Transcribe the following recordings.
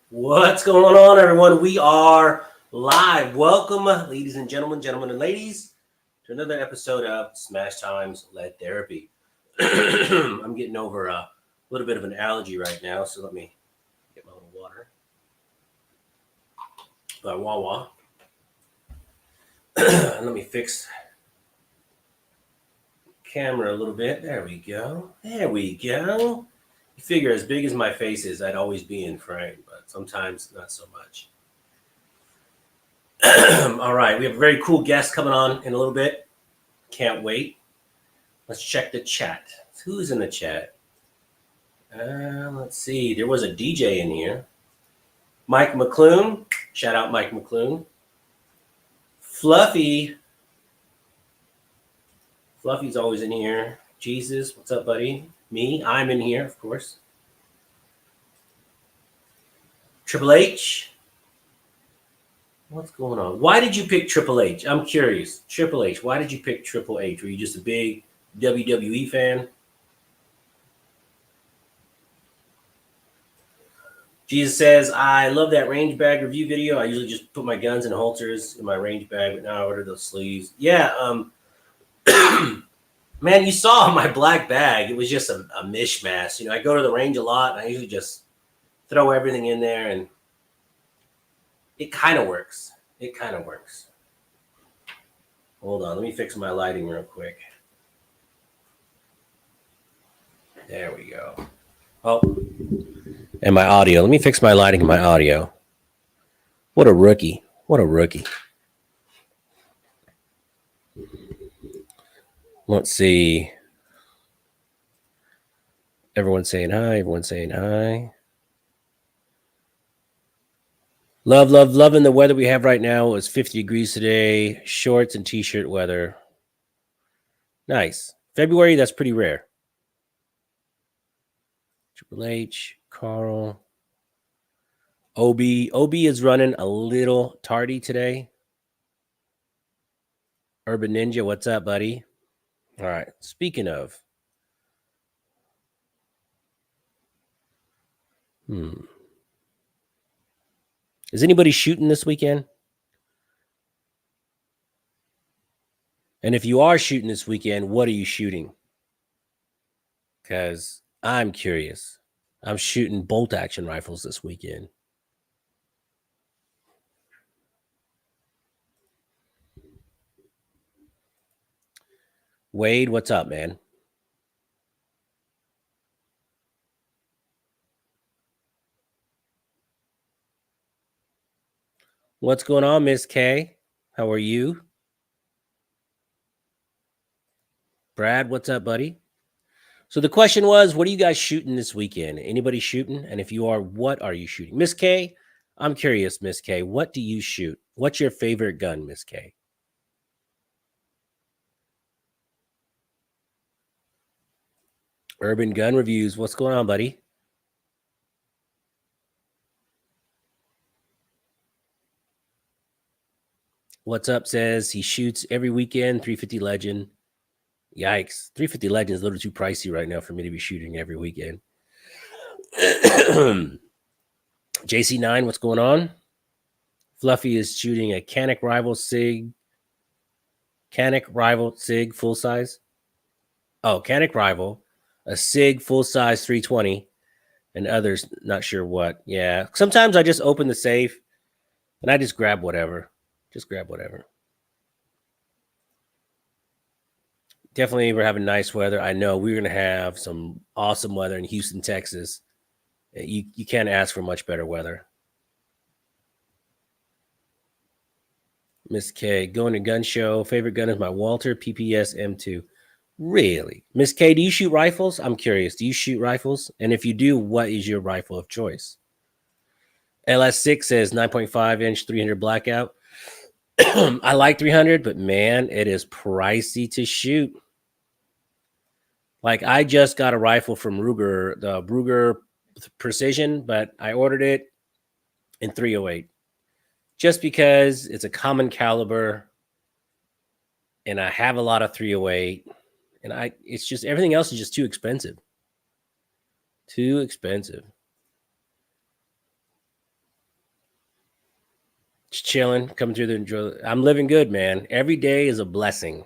What's going on, everyone? We are live. Welcome, ladies and gentlemen and ladies, to another episode of Smash Times Lead Therapy. I'm getting over a little bit of an allergy right now, so let me get my little water. By Wawa. Let me fix camera a little bit. There we go. There we go. You figure as big as my face is, I'd always be in frame, but sometimes not so much. All right, we have a very cool guest coming on in a little bit. Can't wait. Let's check the chat. Who's in the chat? Let's see. There was a DJ in here. Mike McClune. Shout out Mike McClune. Fluffy. Fluffy's always in here. Jesus, what's up, buddy? Me, I'm in here, of course. Triple H. What's going on? Why did you pick Triple H? I'm curious. Triple H. Why did you pick Triple H? Were you just a big WWE fan? Jesus says, I love that range bag review video. I usually just put my guns and holsters in my range bag, but now I order those sleeves. Yeah, man, you saw my black bag. It was just a mishmash. You know, I go to the range a lot, and I usually just throw everything in there, and it kind of works. It kind of works. Hold on, let me fix my lighting real quick. There we go. Oh, and my audio. Let me fix my lighting and my audio. What a rookie. What a rookie. Let's see. Everyone's saying hi. Everyone's saying hi. Loving the weather we have right now. It's 50 degrees today. Shorts and t-shirt weather. Nice. February, that's pretty rare. Triple H, Carl. OB is running a little tardy today. Urban Ninja, what's up, buddy? All right. Speaking of. Is anybody shooting this weekend? And if you are shooting this weekend, what are you shooting? Because I'm curious. I'm shooting bolt action rifles this weekend. Wade, what's up, man? What's going on, Miss K? How are you? Brad, what's up, buddy? So the question was, what are you guys shooting this weekend? Anybody shooting? And if you are, what are you shooting? Miss K, I'm curious, Miss K, what do you shoot? What's your favorite gun, Miss K? Urban Gun Reviews, what's going on, buddy? What's up says he shoots every weekend, 350 Legend. Yikes. 350 Legend is a little too pricey right now for me to be shooting every weekend. JC9, what's going on? Fluffy is shooting a Canic Rival SIG full size. Oh, Canic Rival, a SIG full size 320, and others not sure what. Yeah, sometimes I just open the safe and I just grab whatever. Definitely, we're having nice weather. I know we're gonna have some awesome weather in Houston, Texas. You can't ask for much better weather. Miss K, going to gun show. Favorite gun is my Walter PPS M2. Really? Miss K, do you shoot rifles? I'm curious. Do you shoot rifles? And if you do, what is your rifle of choice? LS6 says 9.5 inch 300 blackout. I like 300, but man, it is pricey to shoot. Like I just got a rifle from Ruger, the Ruger Precision, but I ordered it in 308 just because it's a common caliber and I have a lot of 308 and it's just everything else is just too expensive. chilling, coming through the enjoy. I'm living good, man. Every day is a blessing.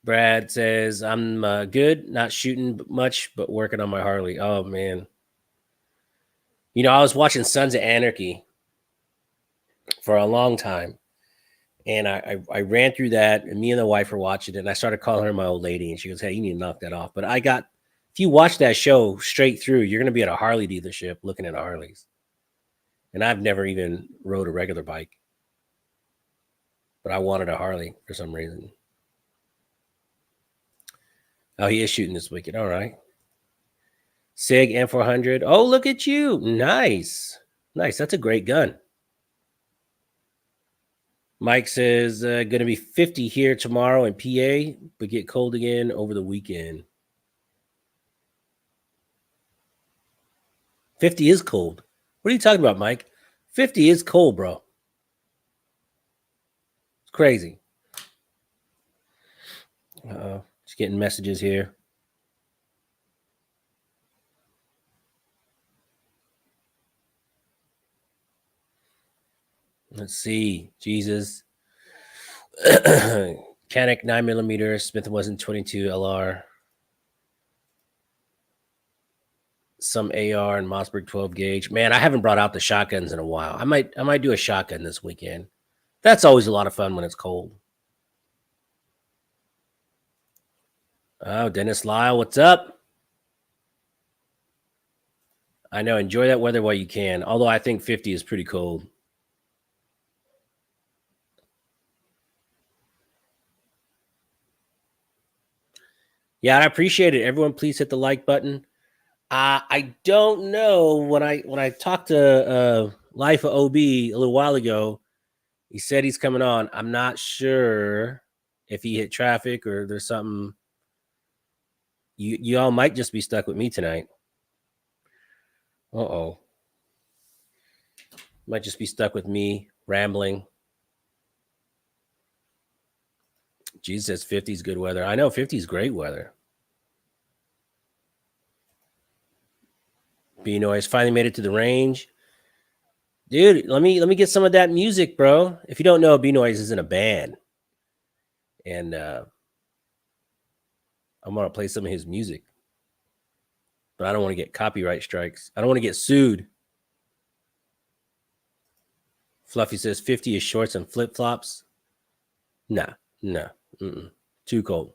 Brad says I'm good, not shooting much, but working on my Harley. Oh man, I was watching Sons of Anarchy for a long time, and I ran through that, and me and the wife were watching it, and I started calling her my old lady, and she goes, "Hey, you need to knock that off." But if you watch that show straight through, you're gonna be at a Harley dealership looking at Harleys, and I've never even rode a regular bike, but I wanted a Harley for some reason. Oh, he is shooting this weekend. All right. SIG M400. Oh, look at you. Nice. Nice. That's a great gun. Mike says, going to be 50 here tomorrow in PA, but get cold again over the weekend. 50 is cold. What are you talking about, Mike? 50 is cold, bro. It's crazy. Just getting messages here. Let's see. Jesus. Canic 9mm, Smith & Wesson 22 LR. Some AR and Mossberg 12 gauge. Man, I haven't brought out the shotguns in a while. I might do a shotgun this weekend. That's always a lot of fun when it's cold. Oh, Dennis Lyle, what's up? I know, enjoy that weather while you can. Although I think 50 is pretty cold. Yeah, I appreciate it. Everyone, please hit the like button. I don't know when I talked to Life of OB a little while ago. He said he's coming on. I'm not sure if he hit traffic or there's something. You all might just be stuck with me tonight. Uh-oh. Might just be stuck with me rambling. Jesus says 50 is good weather. I know 50 is great weather. B Noise finally made it to the range. Dude, let me get some of that music, bro. If you don't know, B Noise is in a band. And I'm gonna play some of his music. But I don't want to get copyright strikes. I don't want to get sued. Fluffy says 50 is shorts and flip-flops. Nah. Too cold.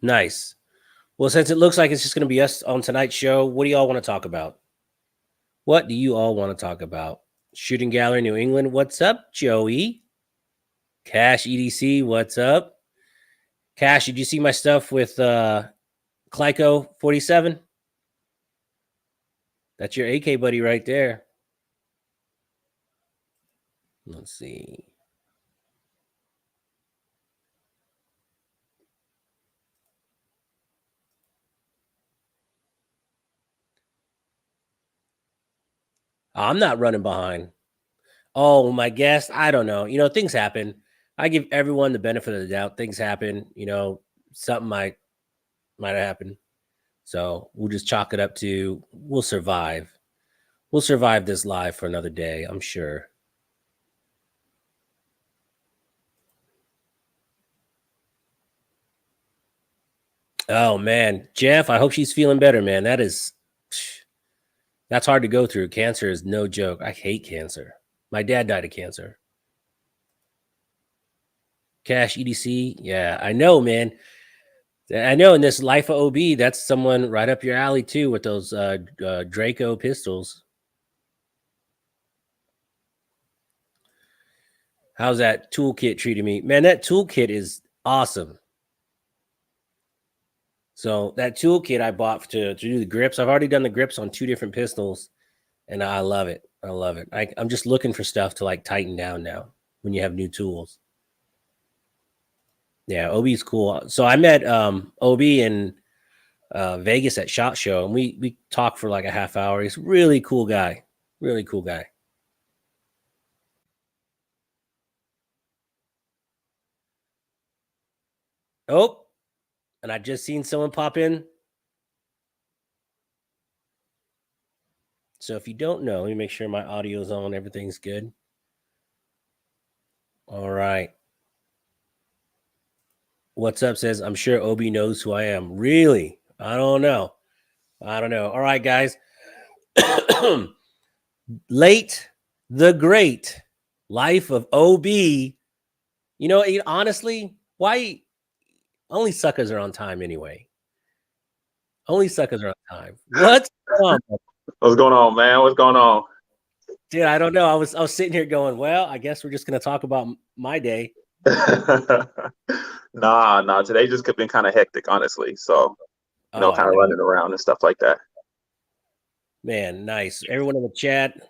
Nice. Well, since it looks like it's just going to be us on tonight's show, what do y'all want to talk about? What do you all want to talk about? Shooting Gallery New England. What's up, Joey? Cash EDC. What's up? Cash, did you see my stuff with Clyco 47? That's your AK buddy right there. Let's see. I'm not running behind. Oh, my guest. I don't know. Things happen. I give everyone the benefit of the doubt. Things happen. Something might have happened. So we'll just chalk it up to we'll survive. We'll survive this live for another day, I'm sure. Oh man, Jeff, I hope she's feeling better, man. That's hard to go through. Cancer is no joke. I hate cancer. My dad died of cancer. Cash EDC, yeah, I know, man. I know. In this Life of OB, that's someone right up your alley too with those Draco pistols. How's that toolkit treating me, man? That toolkit is awesome. So that toolkit I bought to do the grips, I've already done the grips on 2 different pistols, and I love it. I love it. I'm just looking for stuff to like tighten down now when you have new tools. Yeah, OB's cool. So I met OB in Vegas at SHOT Show, and we talked for like a half hour. He's a really cool guy. Really cool guy. Oh, and I just seen someone pop in. So if you don't know, let me make sure my audio's on. Everything's good. All right. What's up says, I'm sure Obi knows who I am. Really? I don't know. All right, guys. Late the Great Life of OB. Honestly, why only suckers are on time anyway? Only suckers are on time. What's going on? What's going on, man? What's going on? Dude, I don't know. I was sitting here going, well, I guess we're just gonna talk about my day. Nah. Today just been kind of hectic, honestly. So, Oh kind of no, running around and stuff like that. man, nice. Everyone in the chat, if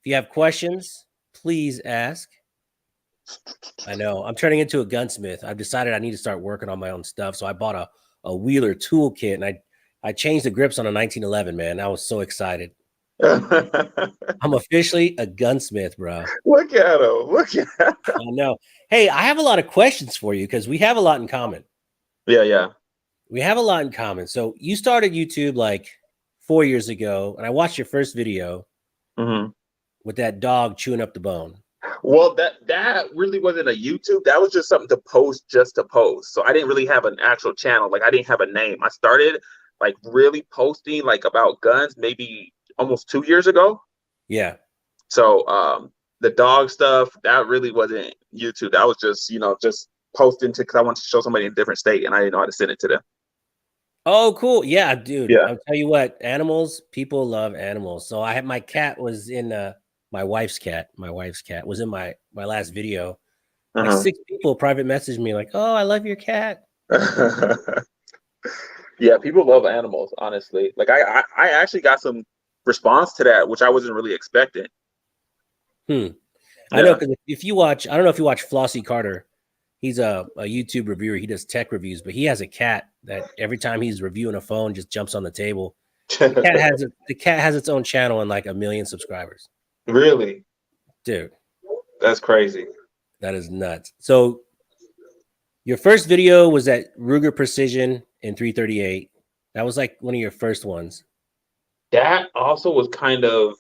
you have questions, please ask. I know I'm turning into a gunsmith. I've decided I need to start working on my own stuff. So I bought a Wheeler toolkit and I changed the grips on a 1911, man. I was so excited. I'm officially a gunsmith, bro. Look at him. Look at him. I know. Hey, I have a lot of questions for you because we have a lot in common. Yeah. We have a lot in common. So you started YouTube like 4 years ago, and I watched your first video with that dog chewing up the bone. Well, that really wasn't a YouTube. That was just something to post just to post. So I didn't really have an actual channel. Like I didn't have a name. I started like really posting like about guns maybe almost 2 years ago. Yeah. So the dog stuff, that really wasn't YouTube. That was just, just posting because I wanted to show somebody in a different state and I didn't know how to send it to them. Oh, cool. Yeah, dude. Yeah. I'll tell you what, animals, people love animals. So I had my cat was in my wife's cat. My wife's cat was in my last video. Like 6 people private messaged me like, "Oh, I love your cat." Yeah, people love animals, honestly. Like I actually got some response to that, which I wasn't really expecting. I know, because if you watch, I don't know if you watch Flossie Carter. He's a YouTube reviewer. He does tech reviews, but he has a cat that every time he's reviewing a phone, just jumps on the table. The cat has its own channel and like 1 million subscribers. Really? Dude. That's crazy. That is nuts. So your first video was at Ruger Precision in 338. That was like one of your first ones. That also was kind of,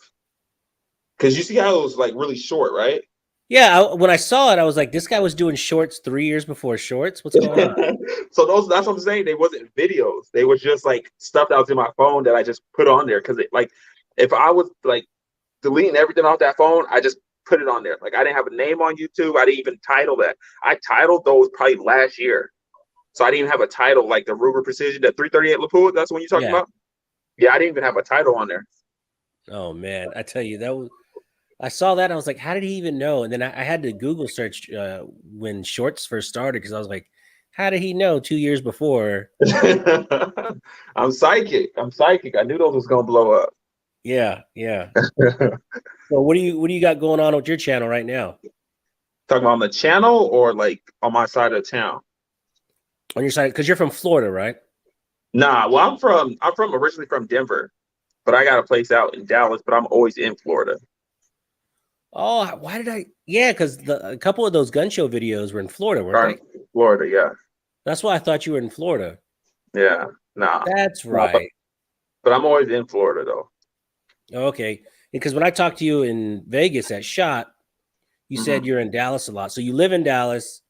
because you see how it was like really short, right? Yeah, when I saw it, I was like, this guy was doing shorts 3 years before shorts. What's going on? So that's what I'm saying. They wasn't videos. They were just like stuff that was in my phone that I just put on there. Because like, if I was like deleting everything off that phone, I just put it on there. Like I didn't have a name on YouTube. I didn't even title that. I titled those probably last year. So I didn't even have a title like the Ruger Precision, the 338 Lapua. That's what you're talking about? Yeah, I didn't even have a title on there. Oh man, I tell you, I saw that. I was like, how did he even know? And then I had to Google search when shorts first started because I was like, how did he know 2 years before? I'm psychic. I knew those was gonna blow up. Yeah. So what do you got going on with your channel right now? Talking about on the channel or like on my side of town? On your side, because you're from Florida, right? Nah, well, I'm originally from Denver, but I got a place out in Dallas, but I'm always in Florida. Oh, why did I? Yeah, because a couple of those gun show videos were in Florida, weren't they? Florida, yeah. That's why I thought you were in Florida. Yeah, nah. That's right. But I'm always in Florida though. Okay, because when I talked to you in Vegas at SHOT, you said you're in Dallas a lot. So you live in Dallas,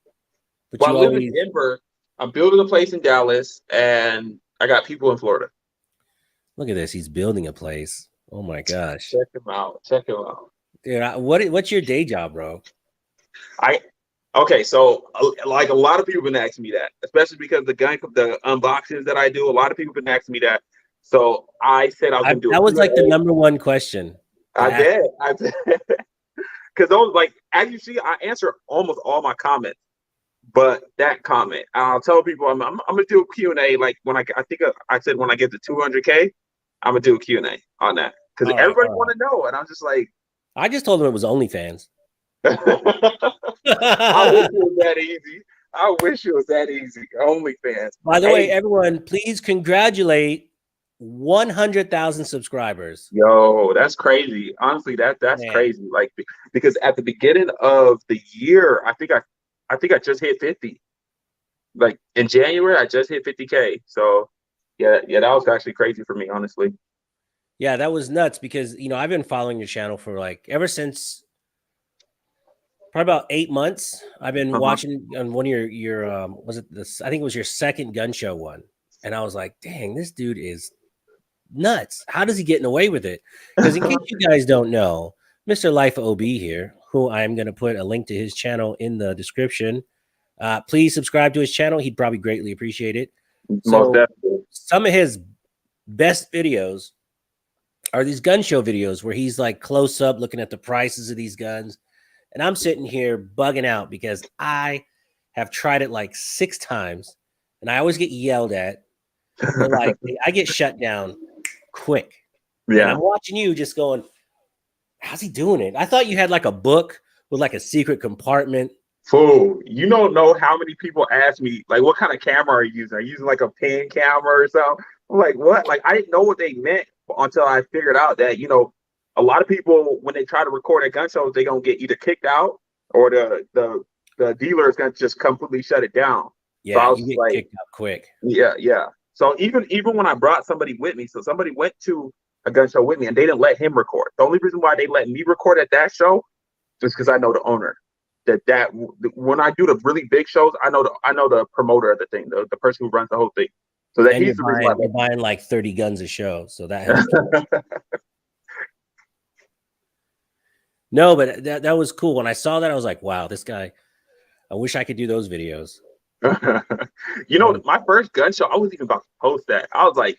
but I live in Denver. I'm building a place in Dallas, and I got people in Florida. Look at this. He's building a place. Oh my gosh. Check him out. Dude, what's your day job, bro? Okay, so like a lot of people have been asking me that, especially because the unboxings that I do, a lot of people have been asking me that. So I said I was gonna do that was like the number one question. I bet. Because those, like, as you see, I answer almost all my comments. But that comment, I'll tell people I'm gonna do a Q&A. Like when I think I said when I get to 200K, I'm gonna do a Q&A on that because everybody want to know, and I'm just like, I just told them it was OnlyFans. I wish it was that easy. OnlyFans. By the way, everyone, please congratulate 100,000 subscribers. Yo, that's crazy. Honestly, that's crazy. Like because at the beginning of the year, I think I just hit 50. Like in January, I just hit 50K. So yeah, that was actually crazy for me, honestly. Yeah, that was nuts because I've been following your channel for like ever since probably about 8 months. I've been Uh-huh. watching on one of your was it this? I think it was your second gun show one, and I was like, dang, this dude is nuts. How does he getting away with it? Because in case you guys don't know, Mr. Life OB here, who I'm going to put a link to his channel in the description. Please subscribe to his channel. He'd probably greatly appreciate it. Most So definitely. some of his best videos are these gun show videos where he's like close up looking at the prices of these guns. And I'm sitting here bugging out because I have tried it like 6 times and I always get yelled at, or like I get shut down quick. And Yeah. I'm watching you just going, how's he doing it? I thought you had like a book with like a secret compartment. Fool, you don't know how many people ask me, like, what kind of camera are you using? Are you using like a pen camera or something? I'm like, what? Like, I didn't know what they meant until I figured out that, a lot of people, when they try to record at gun shows, they're going to get either kicked out or the dealer is going to just completely shut it down. So Yeah, I you was get like, kicked out quick. yeah, yeah. So even when I brought somebody with me, so somebody went to a gun show with me and they didn't let him record. The only reason why they let me record at that show is because I know the owner. That when I do the really big shows, I know the promoter of the thing, the person who runs the whole thing. So that And he's the reason why. you're buying like 30 guns a show. So that helps. No, but that was cool. When I saw that, I was like, wow, this guy, I wish I could do those videos. My first gun show, I wasn't even about to post that. I was like,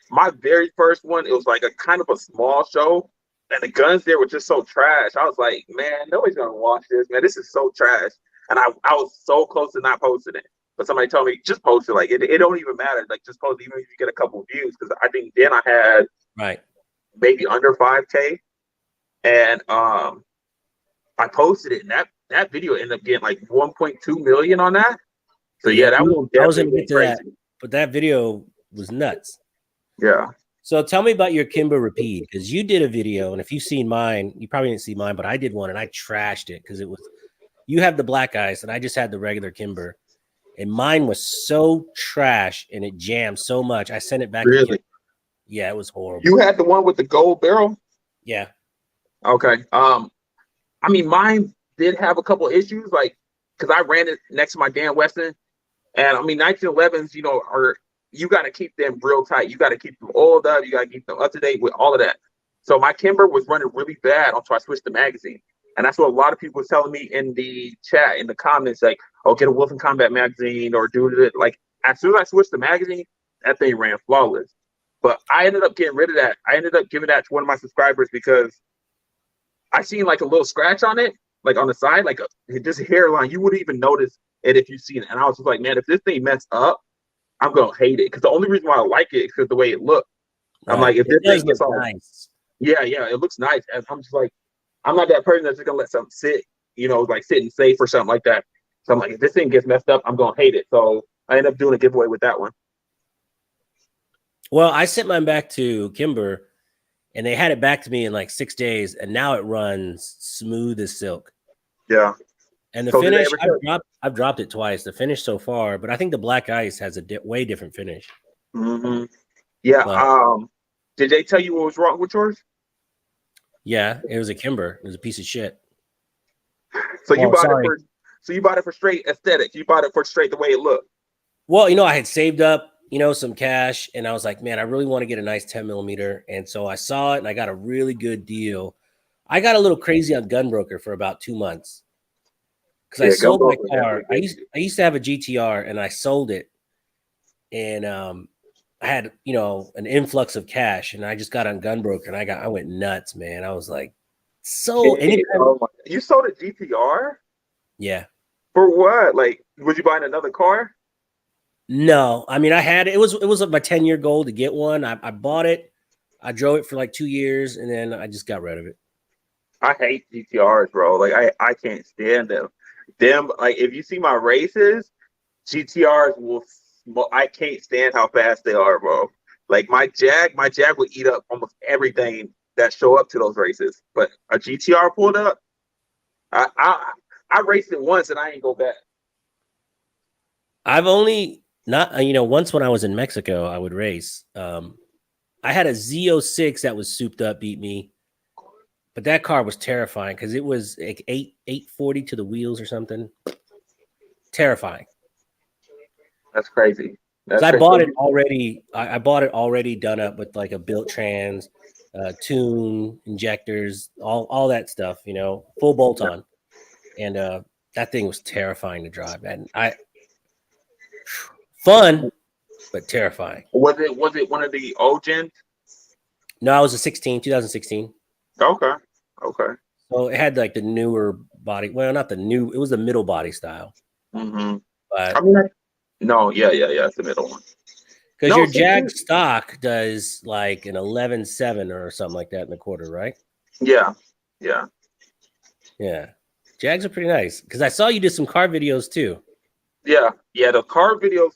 my very first one, it was like a kind of a small show, and the guns there were just so trash. I was like, man, nobody's gonna watch this, man. This is so trash. And I was so close to not posting it. But somebody told me, just post it. Like it don't even matter. Like just post it, even if you get a couple of views. Because I think then I had Right. maybe under 5K. And I posted it, and that video ended up getting like 1.2 million on that. So yeah, that one I was going definitely to get went to crazy. that, but that video was nuts. Yeah. So tell me about your Kimber repeat, because you did a video, and if you've seen mine, you probably didn't see mine, but I did one and I trashed it because you have the black eyes and I just had the regular Kimber, and mine was so trash and it jammed so much. I sent it back to Kimber. Really? Yeah, it was horrible. You had the one with the gold barrel? Yeah. Okay. I mean, mine did have a couple issues, like because I ran it next to my Dan Weston, and I mean, 1911s, you got to keep them real tight. You got to keep them oiled up. You got to keep them up to date with all of that. So my Kimber was running really bad until I switched the magazine, and that's what a lot of people was telling me in the chat, in the comments, like, "Oh, get a Wolf and Combat magazine or do it." Like as soon as I switched the magazine, that thing ran flawless. But I ended up getting rid of that. I ended up giving that to one of my subscribers because I seen like a little scratch on it, like on the side, like this hairline. You wouldn't even notice it if you seen it. And I was just like, man, if this thing messed up, I'm gonna hate it. Because the only reason why I like it is because the way it looked. I'm Right. like, if It this does thing look gets all, nice. yeah, it looks nice. And I'm just like, I'm not that person that's just gonna let something sit, like sitting safe or something like that. So I'm like, if this thing gets messed up, I'm gonna hate it. So I end up doing a giveaway with that one. Well, I sent mine back to Kimber and they had it back to me in like 6 days, and now it runs smooth as silk. Yeah. And the So did they finish, ever I've dropped it twice. The finish so far, but I think the black ice has a way different finish. Mm-hmm. Yeah. But Did they tell you what was wrong with yours? yeah, it was a Kimber. It was a piece of shit. So you bought sorry. it for straight aesthetic. You bought it for straight the way it looked. Well, I had saved up, some cash, and I was like, man, I really want to get a nice 10 millimeter. And so I saw it and I got a really good deal. I got a little crazy on Gunbroker for about 2 months because I sold my car. I used to have a GTR and I sold it, and I had an influx of cash, and I just got on Gunbroker and I went nuts, man. I was like, You sold a GTR? Yeah. For what? Like, was you buying another car? No, I mean, it was my 10-year goal to get one. I bought it. I drove it for like 2 years, and then I just got rid of it. I hate GTRs, bro. Like, I can't stand them. Like, if you see my races, GTRs I can't stand how fast they are, bro. Like my Jag will eat up almost everything that show up to those races. But a GTR pulled up, I raced it once and I ain't go back. I've only not, once when I was in Mexico, I would race. I had a Z06 that was souped up, beat me. But that car was terrifying because it was like 840 to the wheels or something. Terrifying. That's crazy. Because That's I crazy. bought it already. I bought it already done up with like a built trans, tune, injectors, all that stuff. You know, full bolt on, and that thing was terrifying to drive. And fun, but terrifying. Was it one of the old gens? No, I was a 2016. Okay. Okay. So it had like the newer body. Well, not the new. It was the middle body style, Mm-hmm. I but mean, no, yeah. It's the middle one. because No, your Jag 16. stock does like an 11.7 or something like that in the quarter, right? Yeah. Yeah. Jags are pretty nice. Because I saw you did some car videos too. Yeah. The car videos.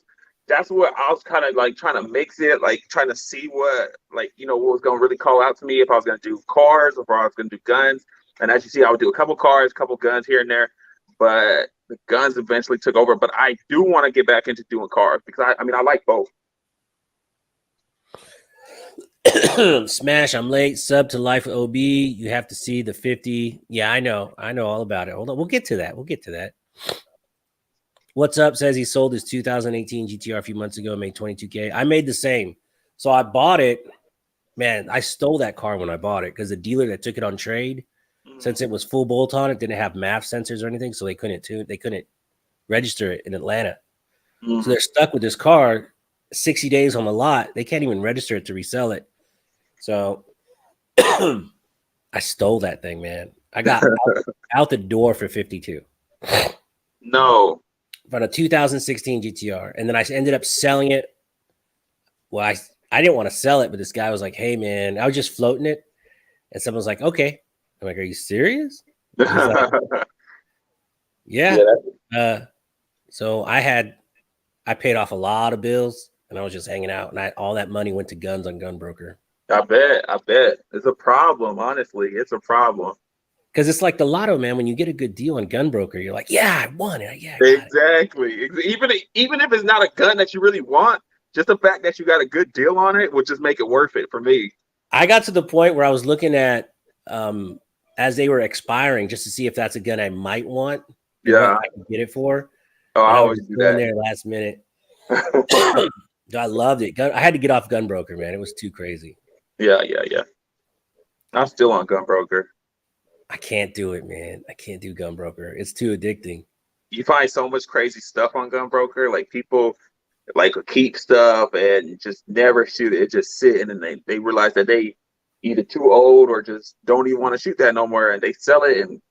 That's what I was kind of like trying to mix it, like trying to see what, like, what was going to really call out to me if I was going to do cars or if I was going to do guns. And as you see, I would do a couple cars, a couple guns here and there, but the guns eventually took over. But I do want to get back into doing cars because I mean, I like both. Smash, I'm late. Sub to Life OB. You have to see the 50. Yeah, I know. I know all about it. Hold on. We'll get to that. What's up says he sold his 2018 GTR a few months ago and made 22K. I made the same. So I bought it. Man, I stole that car when I bought it because the dealer that took it on trade, since it was full bolt on, it didn't have MAF sensors or anything, so they couldn't register it in Atlanta. Mm-hmm. So they're stuck with this car 60 days on the lot. They can't even register it to resell it. So I stole that thing, man. I got out the door for 52. No. About a 2016 GTR. And then I ended up selling it. Well, I didn't want to sell it, but this guy was like, hey, man, I was just floating it. And someone was like, okay. I'm like, are you serious? He's like, yeah. So I paid off a lot of bills and I was just hanging out. And all that money went to guns on Gunbroker. I bet. It's a problem, honestly. It's a problem. Because it's like the lotto, man. When you get a good deal on Gunbroker, you're like, yeah, I won it. Yeah, exactly. Even if it's not a gun that you really want, just the fact that you got a good deal on it would just make it worth it for me. I got to the point where I was looking at as they were expiring just to see if that's a gun I might want. Yeah, I could get it for. Oh, I always do that. There last minute. I loved it. I had to get off Gunbroker, man. It was too crazy. Yeah. I'm still on Gunbroker. I can't do it, man. I can't do Gunbroker. It's too addicting. You find so much crazy stuff on Gunbroker. Like people like keep stuff and just never shoot it. It just sit and then they realize that they either too old or just don't even want to shoot that no more. And they sell it and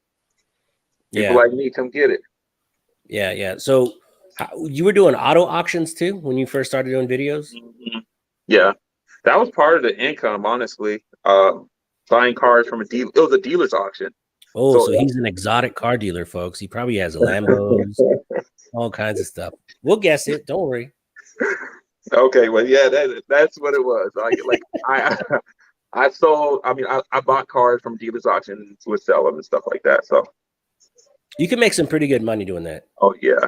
people like me come get it. Yeah. So you were doing auto auctions too when you first started doing videos? Mm-hmm. Yeah. That was part of the income, honestly. Buying cars from a dealer. It was a dealer's auction. Oh, so he's an exotic car dealer, folks. He probably has a Lambos, all kinds of stuff. We'll guess it. Don't worry. Okay, well, yeah, that's what it was. I sold. I mean, I bought cars from dealers' auctions, would sell them and stuff like that. So you can make some pretty good money doing that. Oh yeah.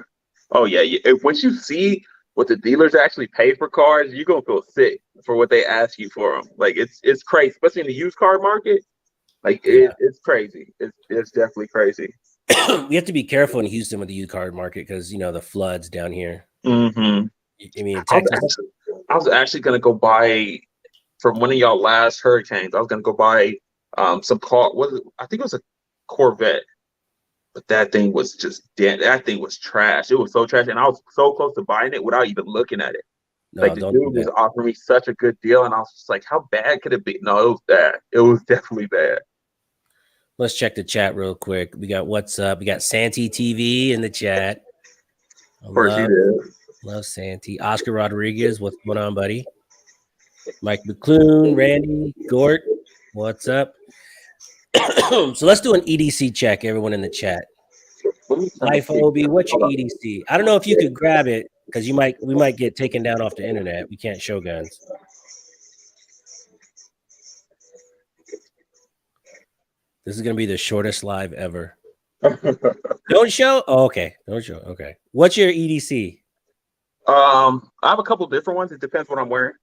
Once you see what the dealers actually pay for cars, you're gonna feel sick for what they ask you for them. Like it's crazy, especially in the used car market. Like it's crazy. It's definitely crazy. We have to be careful in Houston with the used car market because the floods down here. Mm-hmm. I mean, Texas. I was actually gonna go buy from one of y'all last hurricanes. I was gonna go buy some car. I think it was a Corvette. But that thing was just dead. That thing was trash. It was so trash. And I was so close to buying it without even looking at it. No, like the dude was offering me such a good deal. And I was just like, how bad could it be? No, it was bad. It was definitely bad. Let's check the chat real quick. We got what's up. We got Santi TV in the chat. Of course he did. Love Santi. Oscar Rodriguez, what's going on, buddy? Mike McClune, Randy, Gort, what's up? So let's do an EDC check, everyone in the chat. Life OB, what's your EDC? I don't know if you could grab it because we might get taken down off the internet. We can't show guns. This is gonna be the shortest live ever. Don't show? Oh, okay. Don't show. Okay. What's your EDC? I have a couple different ones. It depends what I'm wearing.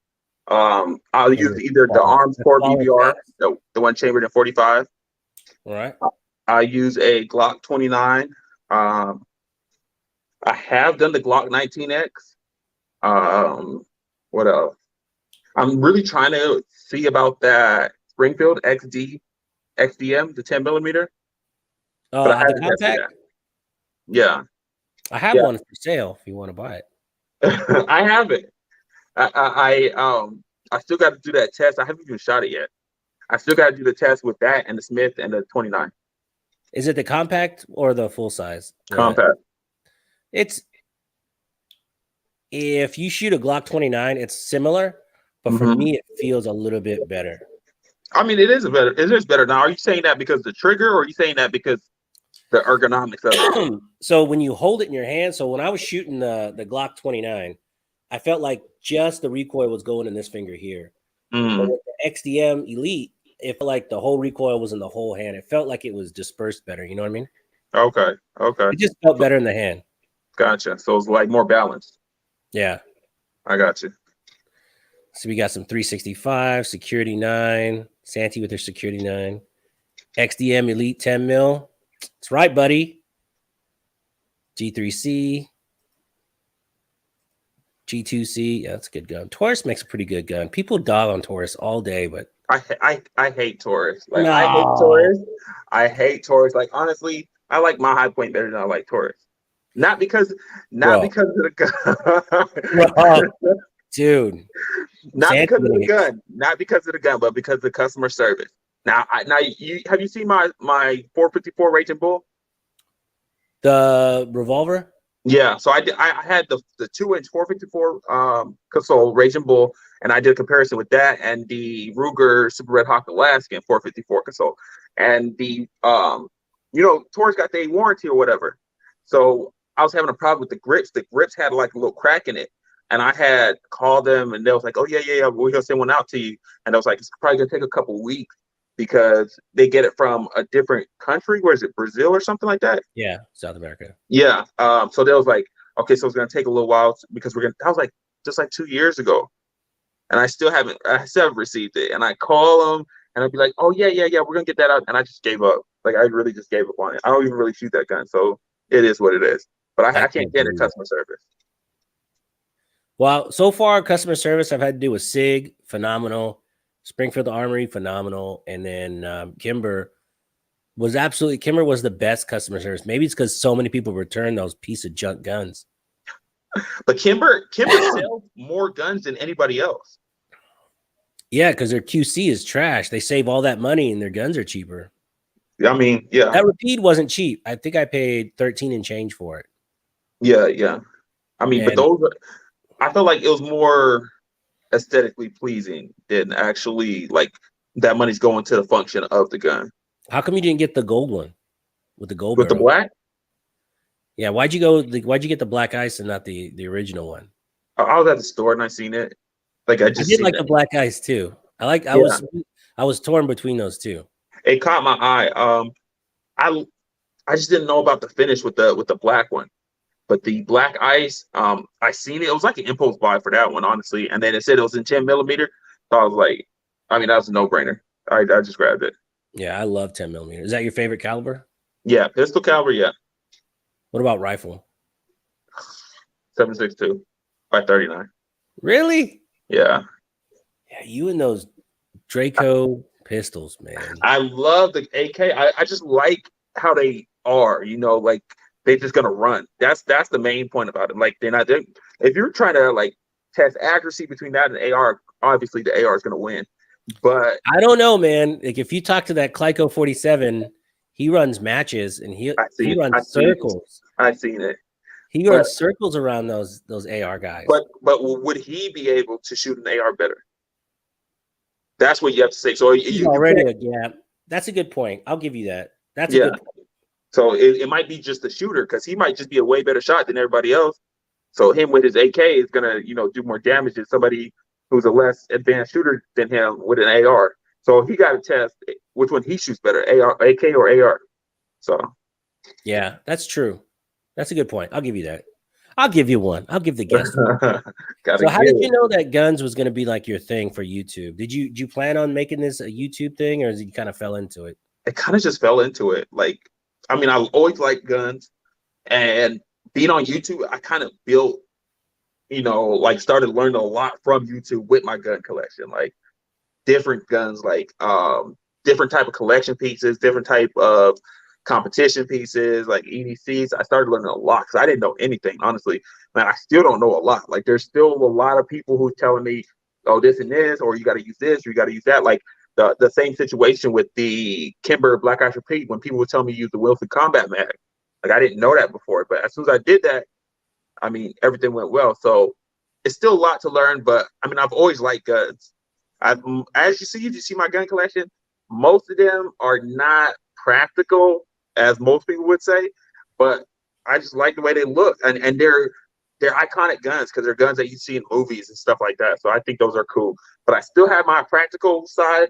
I'll And use either the Arms that's Core falling BBR, fast. the one chambered in 45. All right. I use a Glock 29. Um, I have done the Glock 19X. What else? I'm really trying to see about that Springfield XDM, the 10 millimeter, but I The haven't tested compact. that. Yeah, I have yeah, one for sale if you want to buy it. I haven't. I still got to do that test. I haven't even shot it yet. I still got to do the test with that and the Smith and the 29 Is it the compact or the full size? compact. It's if you shoot a Glock 29, it's similar, but for Hmm. me, it feels a little bit better. I mean, it is better. It is better now. Are you saying that because the trigger, or are you saying that because the ergonomics of it? So when you hold it in your hand, so when I was shooting the Glock 29, I felt like just the recoil was going in this finger here. But Mm, with the XDM Elite, it felt like the whole recoil was in the whole hand. It felt like it was dispersed better. You know what I mean? okay, okay, It just felt better in the hand. gotcha. So it's like more balanced. Yeah. I got you. So we got some 365, Security 9, Santee with her Security 9, XDM Elite 10 mil. That's right, buddy. G3C, G2C. Yeah, that's a good gun. Taurus makes a pretty good gun. People dog on Taurus all day, but I hate Taurus. Like I hate no. Taurus. I hate Taurus. Like honestly, I like my high point better than I like Taurus. Not because not Bro, because of bro, the gun. dude. Not Santee because of gonna the get gun. Not because of the gun, but because of the customer service. Now you have you seen my 454 Raging Bull? the revolver. Yeah, so I had the 2-inch 454 console Raging Bull, and I did a comparison with that and the Ruger Super Red Hawk Alaskan 454 console, and the Taurus got the warranty or whatever. So I was having a problem with the grips. The grips had like a little crack in it, and I had called them, and they was like, "Oh yeah, we're gonna send one out to you." And I was like, "It's probably gonna take a couple weeks because they get it from a different country. Where is it, Brazil or something like that?" Yeah, South America. Yeah. So they was like, okay, so it's gonna take a little while because we're gonna. That was like just like 2 years ago, and I still haven't received it. And I call them, and I'd be like, oh yeah, we're gonna get that out, and I just gave up. Like I really just gave up on it. I don't even really shoot that gun, so it is what it is. But I I can't can't stand the believe it. customer service. Well, so far, customer service I've had to do with SIG, phenomenal. Springfield Armory, phenomenal. And then Kimber Kimber was the best customer service. Maybe it's because so many people return those piece of junk guns. But Kimber sells more guns than anybody else. Yeah, because their QC is trash. They save all that money and their guns are cheaper. I mean, yeah, That Rapide wasn't cheap. I think I paid 13 and change for it. yeah. I mean, but And those, I felt like it was more aesthetically pleasing than actually like that money's going to the function of the gun. how come you didn't get the gold one with the gold With the barrel? black, Yeah, why'd you get the black ice and not the original one? I was at the store and I seen it. Like I I just did seen like it. the black ice too. Yeah, I was torn between those two. it caught my eye. I I just didn't know about the finish with the black one, but the black ice, I seen it. It was like an impulse buy for that one, honestly. And then it said it was in 10 millimeter, so I was like, I mean, that was a no brainer. I just grabbed it. Yeah, I love 10 millimeter. Is that your favorite caliber? Yeah, pistol caliber, yeah, What about rifle? 7.62 by 39. Really? Yeah, Yeah, you and those Draco pistols, man. I love the AK. I just like how they are. Like they're just gonna run. That's the main point about it. Like if you're trying to like test accuracy between that and AR, obviously the AR is gonna win. But I don't know, man. Like if you talk to that Clyco 47, he runs matches and he I see he it. I runs see it. circles. I seen it. He But runs circles around those AR guys. but would he be able to shoot an AR better? That's what you have to say. So He's you already can't. That's a good point. I'll give you that. That's a Yeah. good point. So it might be just the shooter because he might just be a way better shot than everybody else. So him with his AK is gonna do more damage than somebody who's a less advanced shooter than him with an AR. So he got to test which one he shoots better, AK or AR. So Yeah, that's true. That's a good point. I'll give you that. I'll give you one. I'll give the guest one. Gotta So how get did it. you know that guns was going to be like your thing for YouTube? Did you plan on making this a YouTube thing, or you kind of fell into it? It kind of just fell into it. Like, I mean, I've always liked guns, and being on YouTube, I kind of built, like started learning a lot from YouTube with my gun collection. Like different guns, like different type of collection pieces, different type of competition pieces, like EDCs. I started learning a lot because I didn't know anything, honestly. Man, I still don't know a lot. Like there's still a lot of people who telling me, oh, this and this, or you got to use this, or you got to use that. Like the same situation with the Kimber Black Ice Repeat when people would tell me use the Wilson Combat Mag. Like I didn't know that before, but as soon as I did that, I mean, everything went well. So it's still a lot to learn, but I mean, I've always liked guns. As you see my gun collection, most of them are not practical, as most people would say, but I just like the way they look, and they're iconic guns because they're guns that you see in movies and stuff like that. So I think those are cool. But I still have my practical side,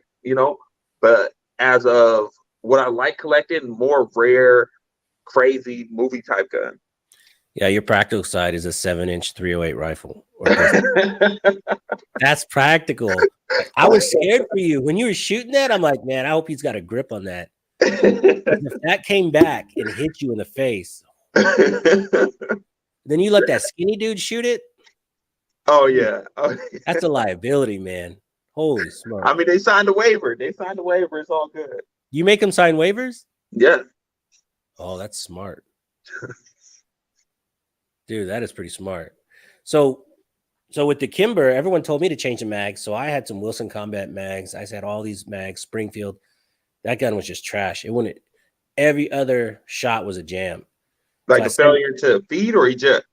But as of what I like collecting, more rare, crazy movie type gun. Yeah, your practical side is a 7-inch 308 rifle. That's practical. I was scared for you when you were shooting that. I'm like, man, I hope he's got a grip on that. If that came back and hit you in the face, then you let that skinny dude shoot it. Oh yeah, That's a liability, man. Holy smoke! I mean, they signed a waiver. It's all good. You make them sign waivers? Yeah. Oh, that's smart, dude. That is pretty smart. So with the Kimber, everyone told me to change the mags. So I had some Wilson Combat mags. I had all these mags. Springfield. That gun was just trash. It wouldn't. Every other shot was a jam. Like so a failure to feed or eject.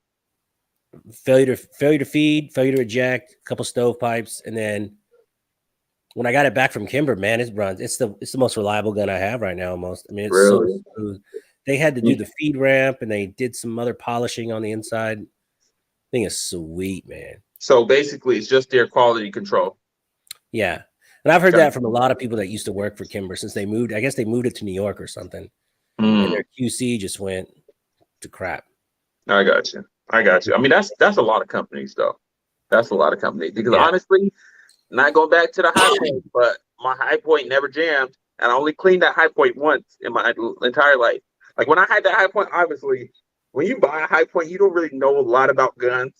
Failure to feed, failure to eject, a couple stovepipes, and then when I got it back from Kimber, man, it runs. It's the most reliable gun I have right now. Almost. I mean, it's really? So smooth. They had to do the feed ramp, and they did some other polishing on the inside. Thing is sweet, man. So basically, it's just their quality control. Yeah, and I've heard that from a lot of people that used to work for Kimber since they moved. I guess they moved it to New York or something, and their QC just went to crap. I got you. I mean, that's a lot of companies, though. That's a lot of companies because honestly, not going back to the high point, but my high point never jammed, and I only cleaned that high point once in my entire life. Like when I had that high point, obviously, when you buy a high point, you don't really know a lot about guns,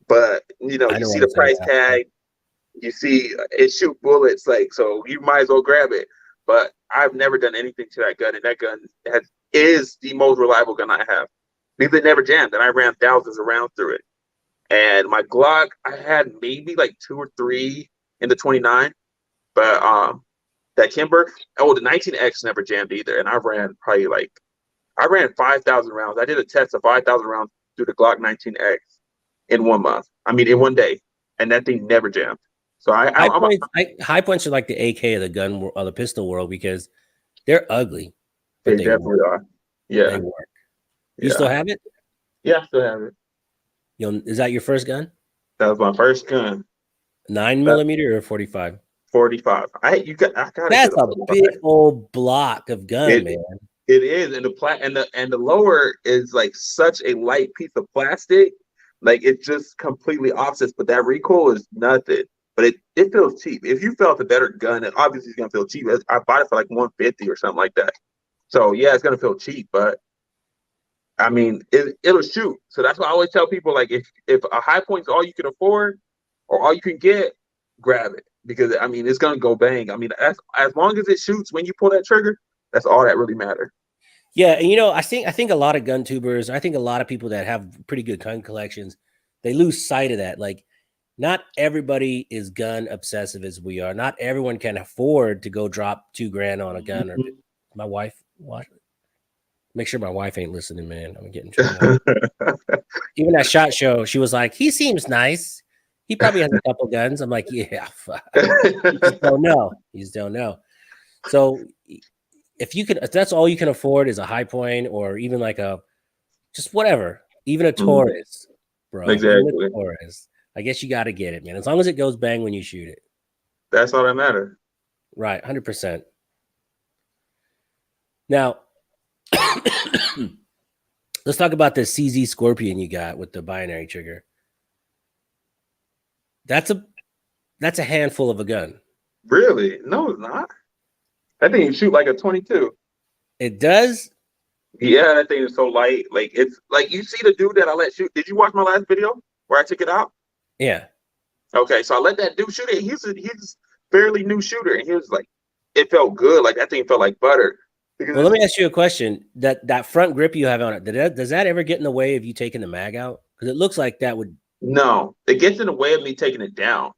but you see the price tag, you see it shoot bullets, like so you might as well grab it. But I've never done anything to that gun, and that gun is the most reliable gun I have. Because it never jammed, and I ran thousands of rounds through it. And my Glock, I had maybe like 2 or 3 in the 29, but that Kimber, the 19X never jammed either. And I ran 5,000 rounds. I did a test of 5,000 rounds through the Glock 19X in 1 month. I mean, in 1 day, and that thing never jammed. So high points are like the AK of the gun or the pistol world because they're ugly. But they definitely are. Yeah, they work. You still have it? Yeah, I still have it. Is that your first gun? That was my first gun. 9mm or 45? 45. That's a big old block of gun, man. It is, and the lower is like such a light piece of plastic, like it just completely offsets. But that recoil is nothing. But it feels cheap. If you felt a better gun, it obviously is gonna feel cheap. I bought it for like $150 or something like that. So yeah, it's gonna feel cheap, but I mean it'll shoot. So that's why I always tell people, like, if a high point's all you can afford or all you can get, grab it, because I mean it's gonna go bang. I mean, as long as it shoots when you pull that trigger, that's all that really matters. Yeah, and I think a lot of gun tubers, I think a lot of people that have pretty good gun collections, they lose sight of that. Like, not everybody is gun obsessive as we are. Not everyone can afford to go drop $2,000 on a gun. Or my wife, what? Make sure my wife ain't listening, man. I'm getting in trouble. Even at SHOT Show, she was like, "He seems nice. He probably has a couple guns." I'm like, "Yeah, you just don't know. You just don't know." So if that's all you can afford is a high point, or even like just whatever, even a Taurus, bro. Exactly. Taurus, I guess you got to get it, man. As long as it goes bang when you shoot it. That's all that matters. Right, 100%. Now, Let's talk about the CZ Scorpion you got with the binary trigger. That's a handful of a gun. Really? No, it's not. That thing shoot like a 22. It does. Yeah, that thing is so light. Like it's like you see the dude that I let shoot. Did you watch my last video where I took it out? Yeah. Okay, so I let that dude shoot it. He's fairly new shooter, and he was like, it felt good. Like that thing felt like butter. Well, let Because me ask you a question. That front grip you have on it, does that ever get in the way of you taking the mag out? Because it looks like that would. no, it gets in the way of me taking it down.